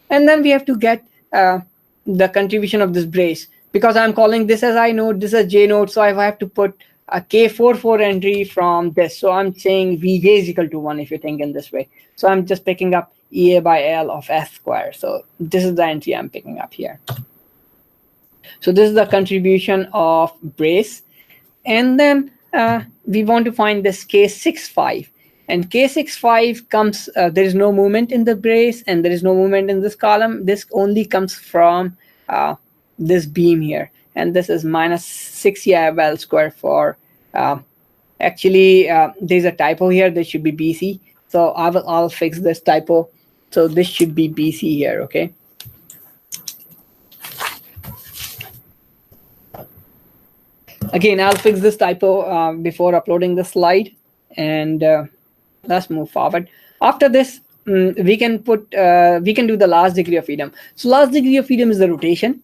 [SPEAKER 1] And then we have to get the contribution of this brace. Because I'm calling this as I node, this is J node. So I have to put a K44 entry from this. So I'm saying Vj is equal to 1 if you think in this way. So I'm just picking up EA by L of S square. So this is the entry I'm picking up here. So this is the contribution of brace. And then we want to find this K65. And K65 comes, there is no movement in the brace and there is no movement in this column. This only comes from this beam here. And this is minus 6 EI by L square for, actually, there's a typo here. This should be BC. So I'll fix this typo. So this should be BC here, okay? Again, I'll fix this typo before uploading the slide, and let's move forward. After this, we can do the last degree of freedom. So last degree of freedom is the rotation.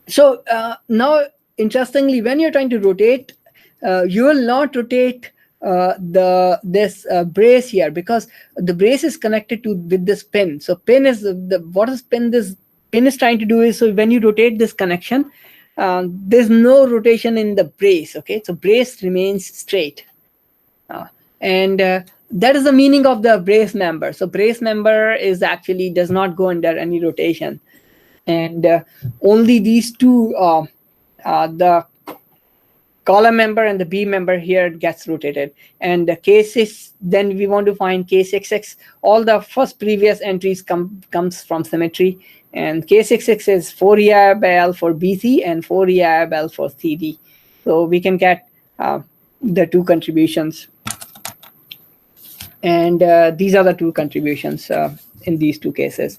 [SPEAKER 1] So now, interestingly, when you're trying to rotate, you will not rotate this brace here, because the brace is connected with this pin. So pin is what is pin? This pin is trying to do is, so when you rotate this connection, there's no rotation in the brace. Okay, so brace remains straight, and that is the meaning of the brace member. So brace member is actually does not go under any rotation, and only these two, the column member and the beam member here gets rotated. And the K6, then we want to find K66. All the first previous entries comes from symmetry. And K66 is 4 EI by L for BC and 4 EI by L for CD. So we can get the two contributions. And these are the two contributions in these two cases.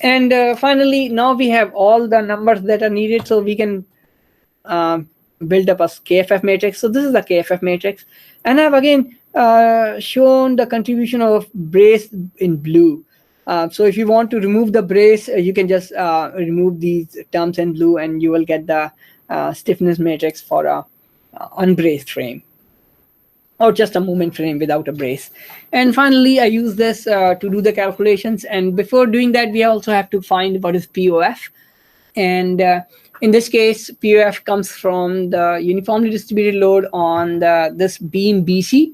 [SPEAKER 1] And finally, now we have all the numbers that are needed. So we can build up a KFF matrix. So this is the KFF matrix. And I've again shown the contribution of brace in blue. So if you want to remove the brace, you can just remove these terms in blue and you will get the stiffness matrix for a unbraced frame, or just a movement frame without a brace. And finally, I use this to do the calculations. And before doing that, we also have to find what is POF. And in this case, POF comes from the uniformly distributed load on this beam BC.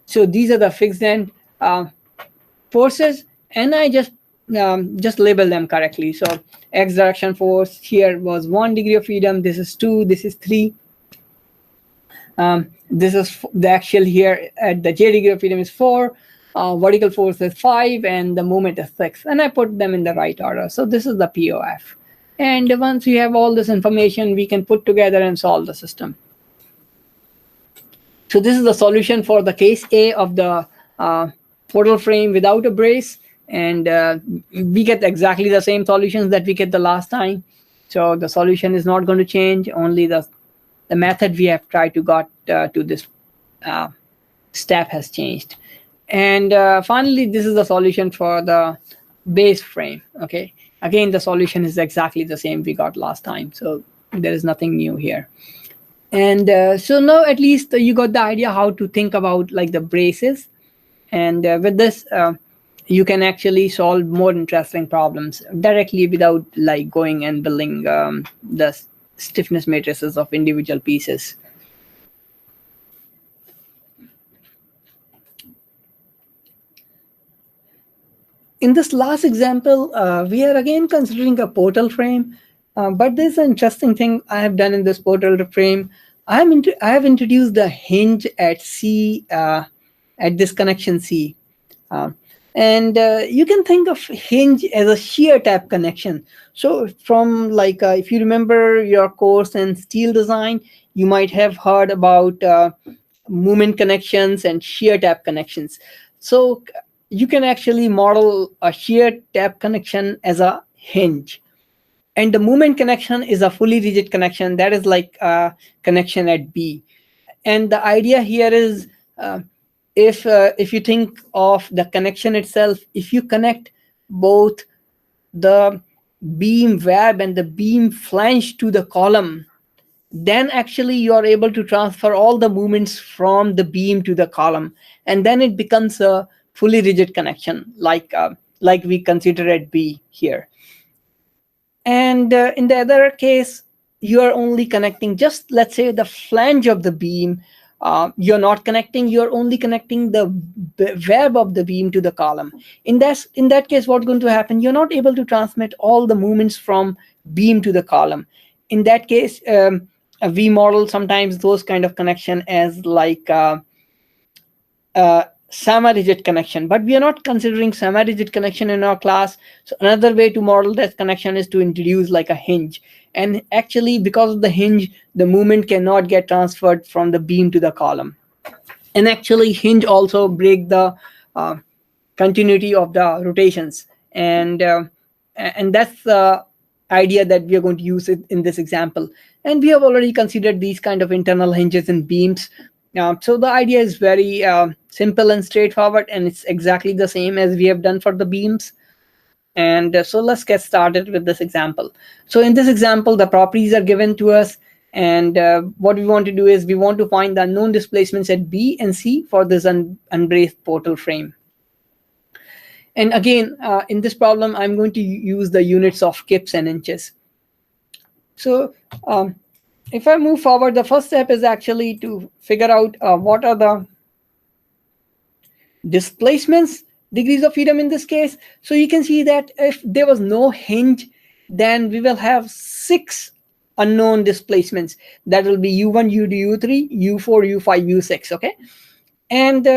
[SPEAKER 1] So these are the fixed end forces. And I just label them correctly. So x direction force here was 1 degree of freedom. This is 2. This is 3. This is the axial here at the j degree of freedom is 4. Vertical force is 5, and the moment is 6. And I put them in the right order. So this is the POF. And once we have all this information, we can put together and solve the system. So this is the solution for the case A of the portal frame without a brace. And we get exactly the same solutions that we get the last time. So the solution is not going to change. Only the method we have tried to got to this step has changed. And finally, this is the solution for the base frame. Okay. Again, the solution is exactly the same we got last time. So there is nothing new here. And so now at least you got the idea how to think about like the braces. And with this, you can actually solve more interesting problems directly without like going and building the stiffness matrices of individual pieces. In this last example, we are again considering a portal frame, but there's an interesting thing I have done in this portal frame. I have introduced the hinge at C, at this connection C. And you can think of hinge as a shear tap connection. So from like, if you remember your course in steel design, you might have heard about movement connections and shear tap connections. So you can actually model a shear tap connection as a hinge. And the movement connection is a fully rigid connection, that is like a connection at B. And the idea here is, if you think of the connection itself, if you connect both the beam web and the beam flange to the column, then actually you are able to transfer all the movements from the beam to the column, and then it becomes a fully rigid connection, like we consider at B here. And in the other case, you are only connecting just, let's say, the flange of the beam. You're not connecting, you're only connecting the web of the beam to the column. In that case, what's going to happen? You're not able to transmit all the movements from beam to the column. In that case, we model sometimes those kind of connection as like semi-rigid connection, but we are not considering semi-rigid connection in our class. So another way to model that connection is to introduce like a hinge. And actually, because of the hinge, the movement cannot get transferred from the beam to the column. And actually, hinge also break the continuity of the rotations. And that's the idea that we are going to use it in this example. And we have already considered these kind of internal hinges in beams. So the idea is very simple and straightforward, and it's exactly the same as we have done for the beams. And so let's get started with this example. So in this example, the properties are given to us, and what we want to do is we want to find the unknown displacements at B and C for this unbraced portal frame. And again, in this problem, I'm going to use the units of kips and inches. So if I move forward, the first step is actually to figure out what are the displacements, degrees of freedom in this case. So you can see that if there was no hinge, then we will have 6 unknown displacements. That will be U1, U2, U3, U4, U5, U6, okay? And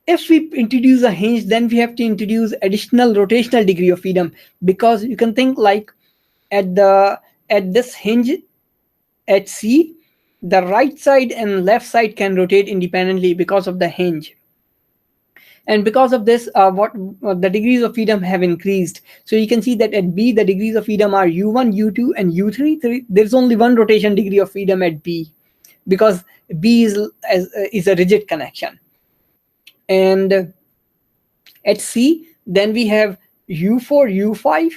[SPEAKER 1] if we introduce a hinge, then we have to introduce additional rotational degree of freedom, because you can think like at this hinge at C, the right side and left side can rotate independently because of the hinge. And because of this, the degrees of freedom have increased. So you can see that at B, the degrees of freedom are U1, U2, and U3. There's only one rotation degree of freedom at B, because B is a rigid connection. And at C, then we have U4, U5,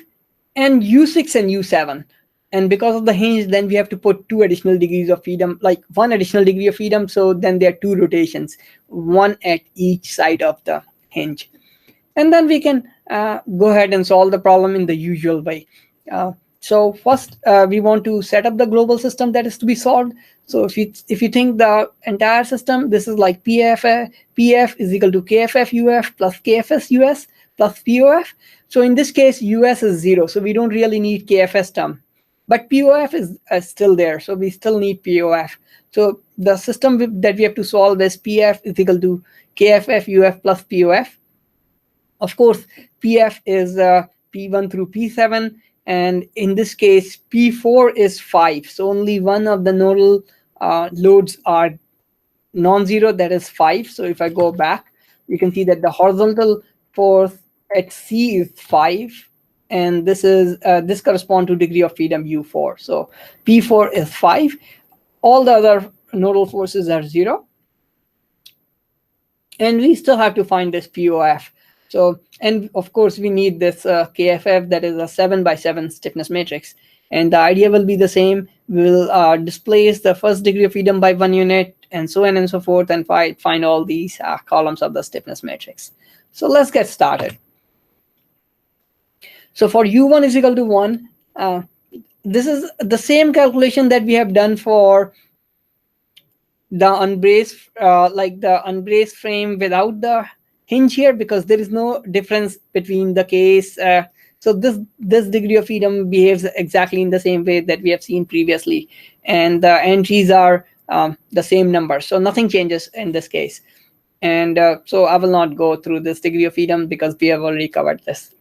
[SPEAKER 1] and U6 and U7. And because of the hinge, then we have to put 2 additional degrees of freedom, like 1 additional degree of freedom. So then there are 2 rotations, 1 at each side of the hinge. And then we can go ahead and solve the problem in the usual way. So first, we want to set up the global system that is to be solved. So if you think the entire system, this is like PF is equal to KFF-UF plus KFS-US plus POF. So in this case, US is 0. So we don't really need KFS term. But POF is still there, so we still need POF. So the system that we have to solve is PF is equal to KFF-UF plus POF. Of course, PF is P1 through P7, and in this case, P4 is 5. So only one of the nodal loads are non-zero, that is 5. So if I go back, you can see that the horizontal force at C is 5. And this corresponds to degree of freedom U4. So P4 is 5. All the other nodal forces are 0. And we still have to find this POF. So, and of course, we need this KFF, that is a 7x7 stiffness matrix. And the idea will be the same. We will displace the first degree of freedom by 1 unit, and so on and so forth, and find all these columns of the stiffness matrix. So let's get started. So for U1 is equal to 1, this is the same calculation that we have done for the unbraced, like the unbraced frame without the hinge here, because there is no difference between the case. So this degree of freedom behaves exactly in the same way that we have seen previously, and the entries are the same number. So nothing changes in this case. And so I will not go through this degree of freedom because we have already covered this.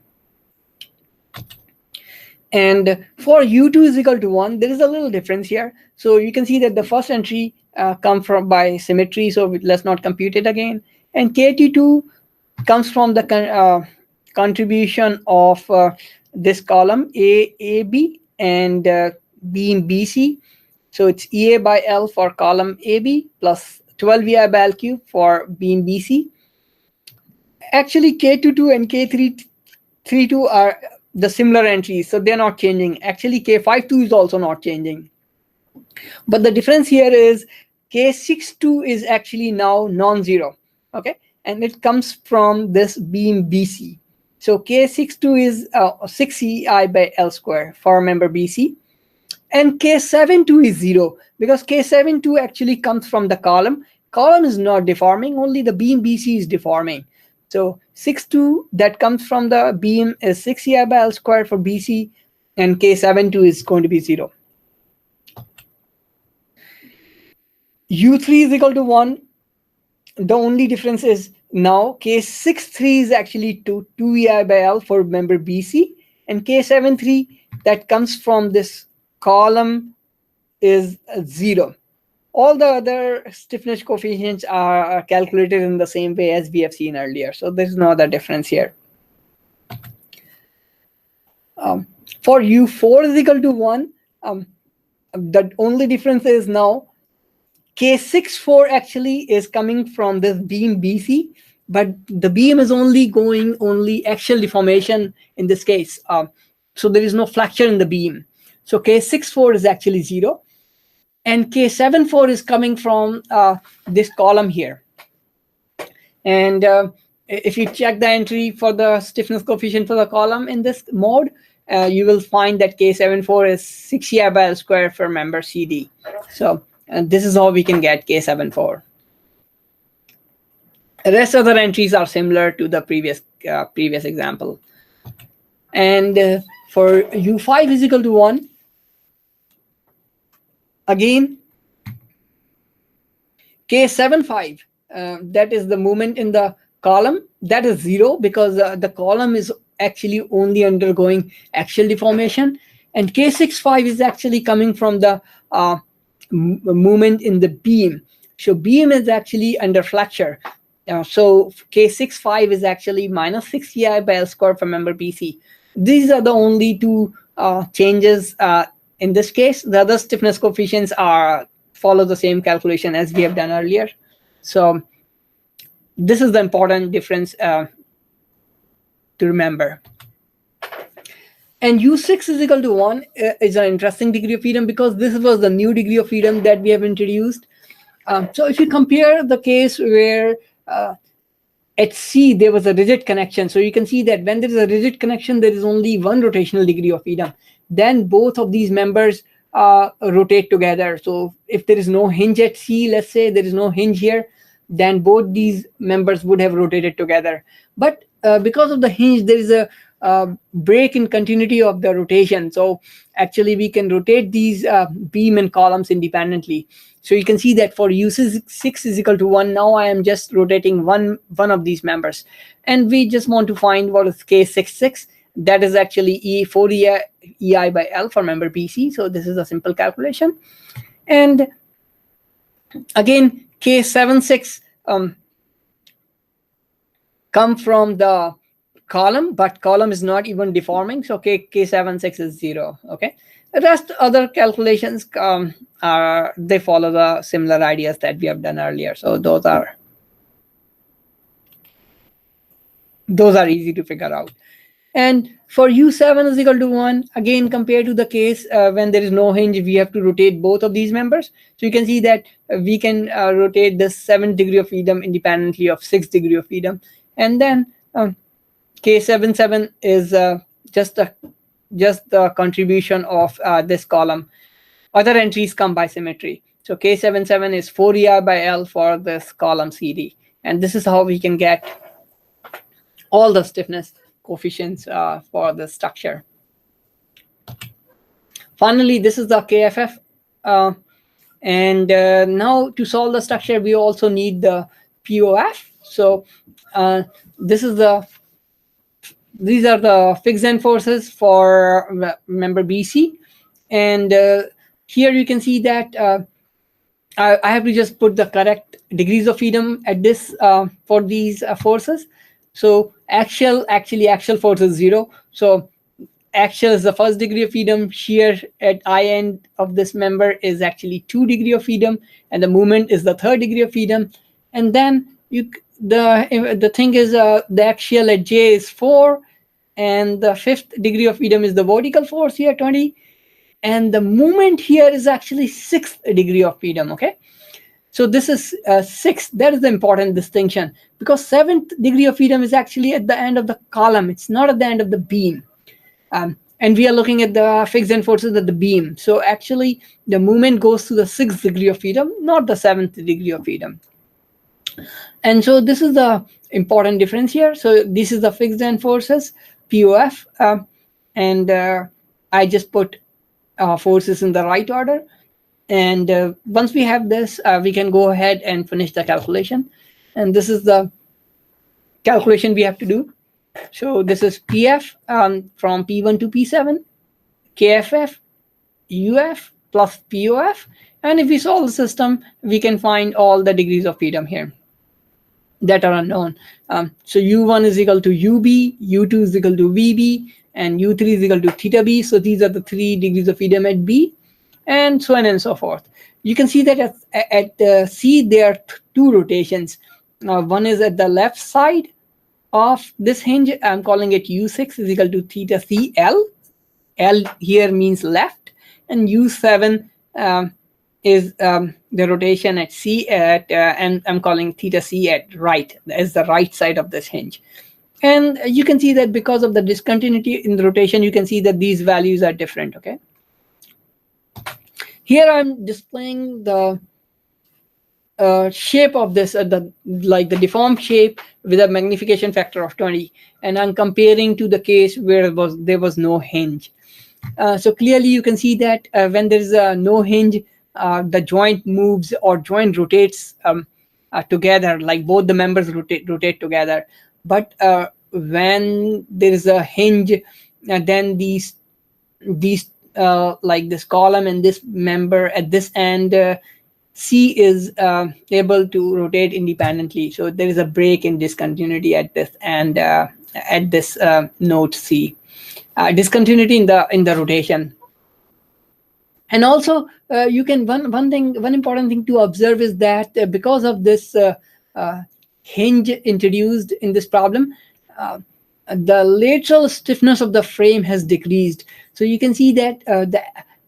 [SPEAKER 1] And for U2 is equal to 1, there is a little difference here. So you can see that the first entry comes from by symmetry, so let's not compute it again. And KT2 comes from the contribution of this column AB and beam BC. So it's EA by L for column AB plus 12 EI by L cube for beam BC. Actually, K22 and K32 are the similar entries, so they're not changing. Actually, K52 is also not changing. But the difference here is K62 is actually now non-zero, okay? And it comes from this beam BC. So K62 is 6 EI by L square for member BC. And K72 is 0 because K72 actually comes from the column. Column is not deforming, only the beam BC is deforming. So 6.2 that comes from the beam is 6 EI by L square for BC, and K72 is going to be 0. U3 is equal to 1. The only difference is now K63 is actually 2 EI by L for member BC, and K73 that comes from this column is 0. All the other stiffness coefficients are calculated in the same way as we have seen earlier. So there's no other difference here. For U4 is equal to 1, the only difference is now K64 actually is coming from this beam BC, but the beam is only axial deformation in this case. So there is no flexure in the beam. So K64 is actually 0. And K74 is coming from this column here. And if you check the entry for the stiffness coefficient for the column in this mode, you will find that K74 is 6 EI by L square for member CD. So this is how we can get K74. The rest of the entries are similar to the previous example. And for U5 is equal to 1, again, K75, that is the movement in the column, that is 0 because the column is actually only undergoing axial deformation. And K65 is actually coming from the movement in the beam. So beam is actually under flexure. So K65 is actually minus 6 EI by L square for member BC. These are the only two changes in this case. The other stiffness coefficients follow the same calculation as we have done earlier. So this is the important difference to remember. And U6 is equal to 1 is an interesting degree of freedom because this was the new degree of freedom that we have introduced. So if you compare the case where at C there was a rigid connection, so you can see that when there is a rigid connection, there is only one rotational degree of freedom. Then both of these members rotate together. So if there is no hinge at C, let's say there is no hinge here, then both these members would have rotated together. But because of the hinge, there is a break in continuity of the rotation. So actually we can rotate these beam and columns independently. So you can see that for U6 is equal to 1, now I am just rotating one of these members. And we just want to find what is K66. That is actually E4 EI by L for member BC. So this is a simple calculation. And again, K76 come from the column, but column is not even deforming. So K76 is 0. Okay. The rest other calculations they follow the similar ideas that we have done earlier. So those are easy to figure out. And for U7 is equal to 1, again, compared to the case when there is no hinge, we have to rotate both of these members. So you can see that we can rotate this 7th degree of freedom independently of 6th degree of freedom. And then K77 is just the contribution of this column. Other entries come by symmetry. So K77 is 4 EI by L for this column CD. And this is how we can get all the stiffness coefficients for the structure. Finally, this is the KFF. And now to solve the structure, we also need the POF. So these are the fixed end forces for member BC. And here you can see that I have to just put the correct degrees of freedom at this for these forces. So axial force is 0. So axial is the first degree of freedom, shear at I end of this member is actually 2 degree of freedom, and the moment is the third degree of freedom. And then the thing is the axial at J is 4, and the fifth degree of freedom is the vertical force here, 20, and the moment here is actually sixth degree of freedom. Okay, so this is sixth. That is the important distinction, because seventh degree of freedom is actually at the end of the column. It's not at the end of the beam. And we are looking at the fixed end forces at the beam. So actually, the movement goes to the sixth degree of freedom, not the seventh degree of freedom. And so this is the important difference here. So this is the fixed end forces, POF. And I just put forces in the right order. And once we have this, we can go ahead and finish the calculation. And this is the calculation we have to do. So this is PF from P1 to P7, KFF, UF plus POF. And if we solve the system, we can find all the degrees of freedom here that are unknown. So U1 is equal to UB, U2 is equal to VB, and U3 is equal to theta B. So these are the 3 degrees of freedom at B, and so on and so forth. You can see that at C, there are 2 rotations. One is at the left side of this hinge. I'm calling it U6 is equal to theta CL. L here means left, and U7 is the rotation at C and I'm calling theta C at right, as the right side of this hinge. And you can see that because of the discontinuity in the rotation, you can see that these values are different. Okay. Here I'm displaying the shape of this, like the deformed shape with a magnification factor of 20, and I'm comparing to the case where there was no hinge. So clearly you can see that when there is no hinge, the joint moves or joint rotates together, like both the members rotate together. But when there is a hinge, then these like this column and this member at this end, C is able to rotate independently. So there is a break in discontinuity at this and at this node C. Discontinuity in the rotation. And also you can one important thing to observe is that because of this hinge introduced in this problem, the lateral stiffness of the frame has decreased. So you can see that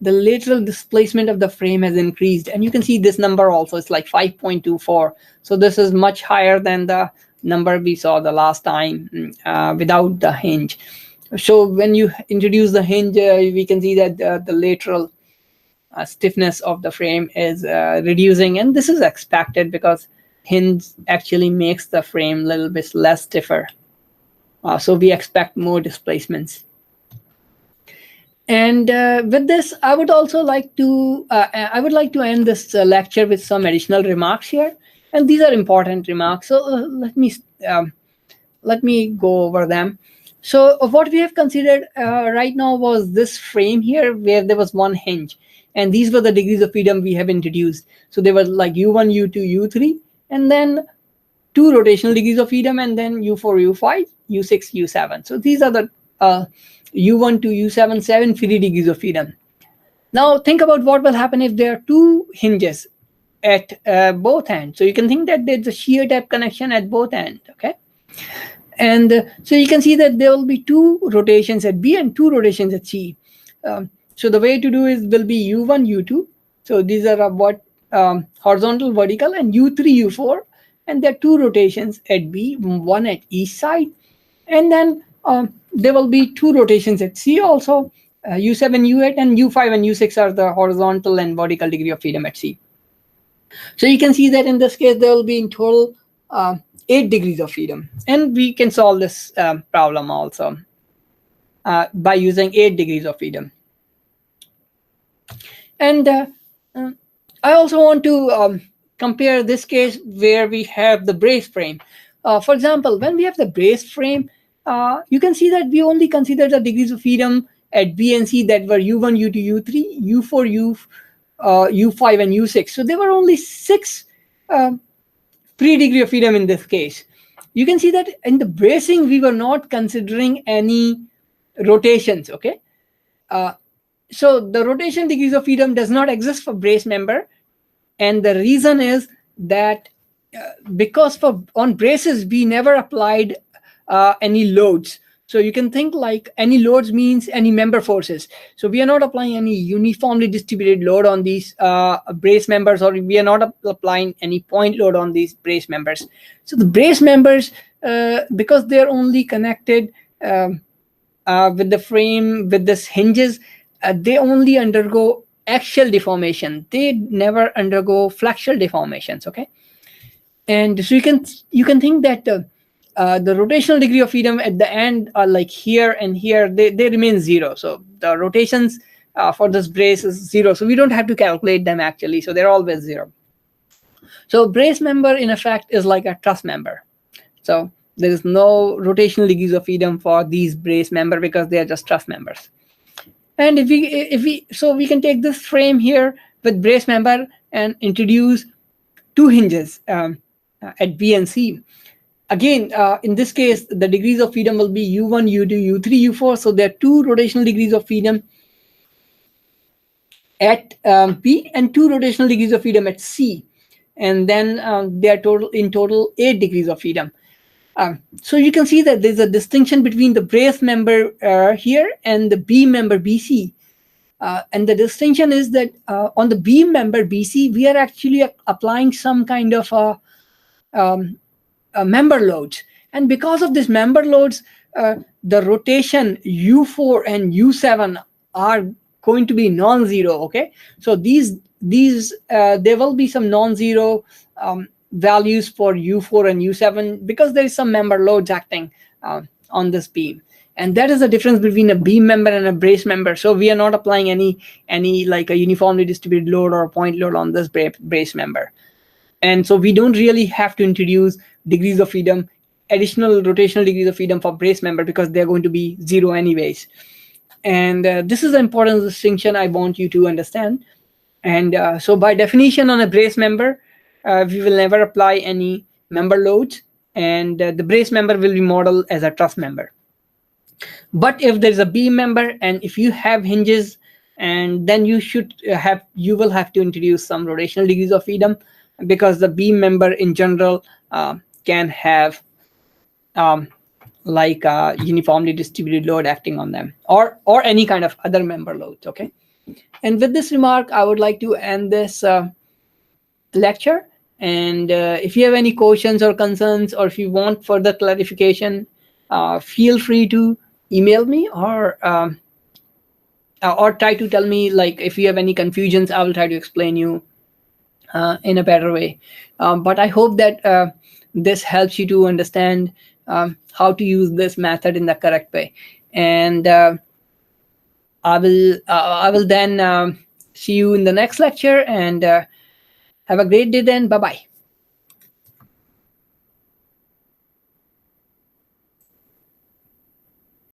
[SPEAKER 1] the lateral displacement of the frame has increased, and you can see this number also. It's like 5.24. So this is much higher than the number we saw the last time without the hinge. So when you introduce the hinge, we can see that the lateral stiffness of the frame is reducing, and this is expected because hinge actually makes the frame a little bit less stiffer. So we expect more displacements. And with this, I would also like to end this lecture with some additional remarks here, and these are important remarks. So let me go over them. So what we have considered right now was this frame here, where there was one hinge, and these were the degrees of freedom we have introduced. So they were like U1, U2, U3, and then 2 rotational degrees of freedom, and then U4, U5, U6, U7. So these are the U1 to U7, 7 free degrees of freedom. Now think about what will happen if there are 2 hinges at both ends. So you can think that there's a shear type connection at both ends. Okay. And so you can see that there will be 2 rotations at B and 2 rotations at C. So the way to do is will be U1, U2. So these are what horizontal, vertical, and U3, U4. And there are 2 rotations at B, 1 at each side. And then there will be 2 rotations at C also, U7, U8, and U5 and U6 are the horizontal and vertical degree of freedom at C. So you can see that in this case, there will be in total 8 degrees of freedom. And we can solve this problem also by using 8 degrees of freedom. And I also want to compare this case where we have the brace frame. For example, when we have the brace frame, you can see that we only consider the degrees of freedom at B and C that were U1, U2, U3, U4, U5, and U6. So there were only 6 free degree of freedom in this case. You can see that in the bracing, we were not considering any rotations. Okay, so the rotation degrees of freedom does not exist for brace member, and the reason is that because for on braces we never applied any loads. So you can think like any loads means any member forces. So we are not applying any uniformly distributed load on these brace members, or we are not applying any point load on these brace members. So the brace members, because they're only connected with the frame with this hinges, they only undergo axial deformation. They never undergo flexural deformations. Okay, and so you can think that the rotational degree of freedom at the end are like here and here, they remain zero. So the rotations for this brace is zero, so we don't have to calculate them actually, so they're always zero. So brace member in effect is like a truss member. So there is no rotational degrees of freedom for these brace member because they are just truss members. And if we so we can take this frame here with brace member and introduce two hinges at B and C. Again, in this case, the degrees of freedom will be U1, U2, U3, U4. So there are two rotational degrees of freedom at B and two rotational degrees of freedom at C. And then there are in total 8 degrees of freedom. So you can see that there's a distinction between the brace member here and the beam member BC. And the distinction is that on the beam member BC, we are actually applying some kind of member loads. And because of this member loads, the rotation U4 and U7 are going to be non-zero. Okay, so these there will be some non-zero values for U4 and U7 because there is some member loads acting on this beam. And that is the difference between a beam member and a brace member. So we are not applying any like a uniformly distributed load or a point load on this brace member. And so we don't really have to introduce degrees of freedom, additional rotational degrees of freedom for brace member because they're going to be zero anyways. And this is an important distinction I want you to understand. And so by definition on a brace member, we will never apply any member loads, and the brace member will be modeled as a truss member. But if there's a beam member and if you have hinges, and then you will have to introduce some rotational degrees of freedom because the beam member in general can have like a uniformly distributed load acting on them, or any kind of other member loads. Okay, and with this remark, I would like to end this lecture. And if you have any questions or concerns, or if you want further clarification, feel free to email me or try to tell me, like, if you have any confusions. I will try to explain you in a better way. But I hope that this helps you to understand how to use this method in the correct way. And I will then see you in the next lecture, and have a great day then. Bye-bye.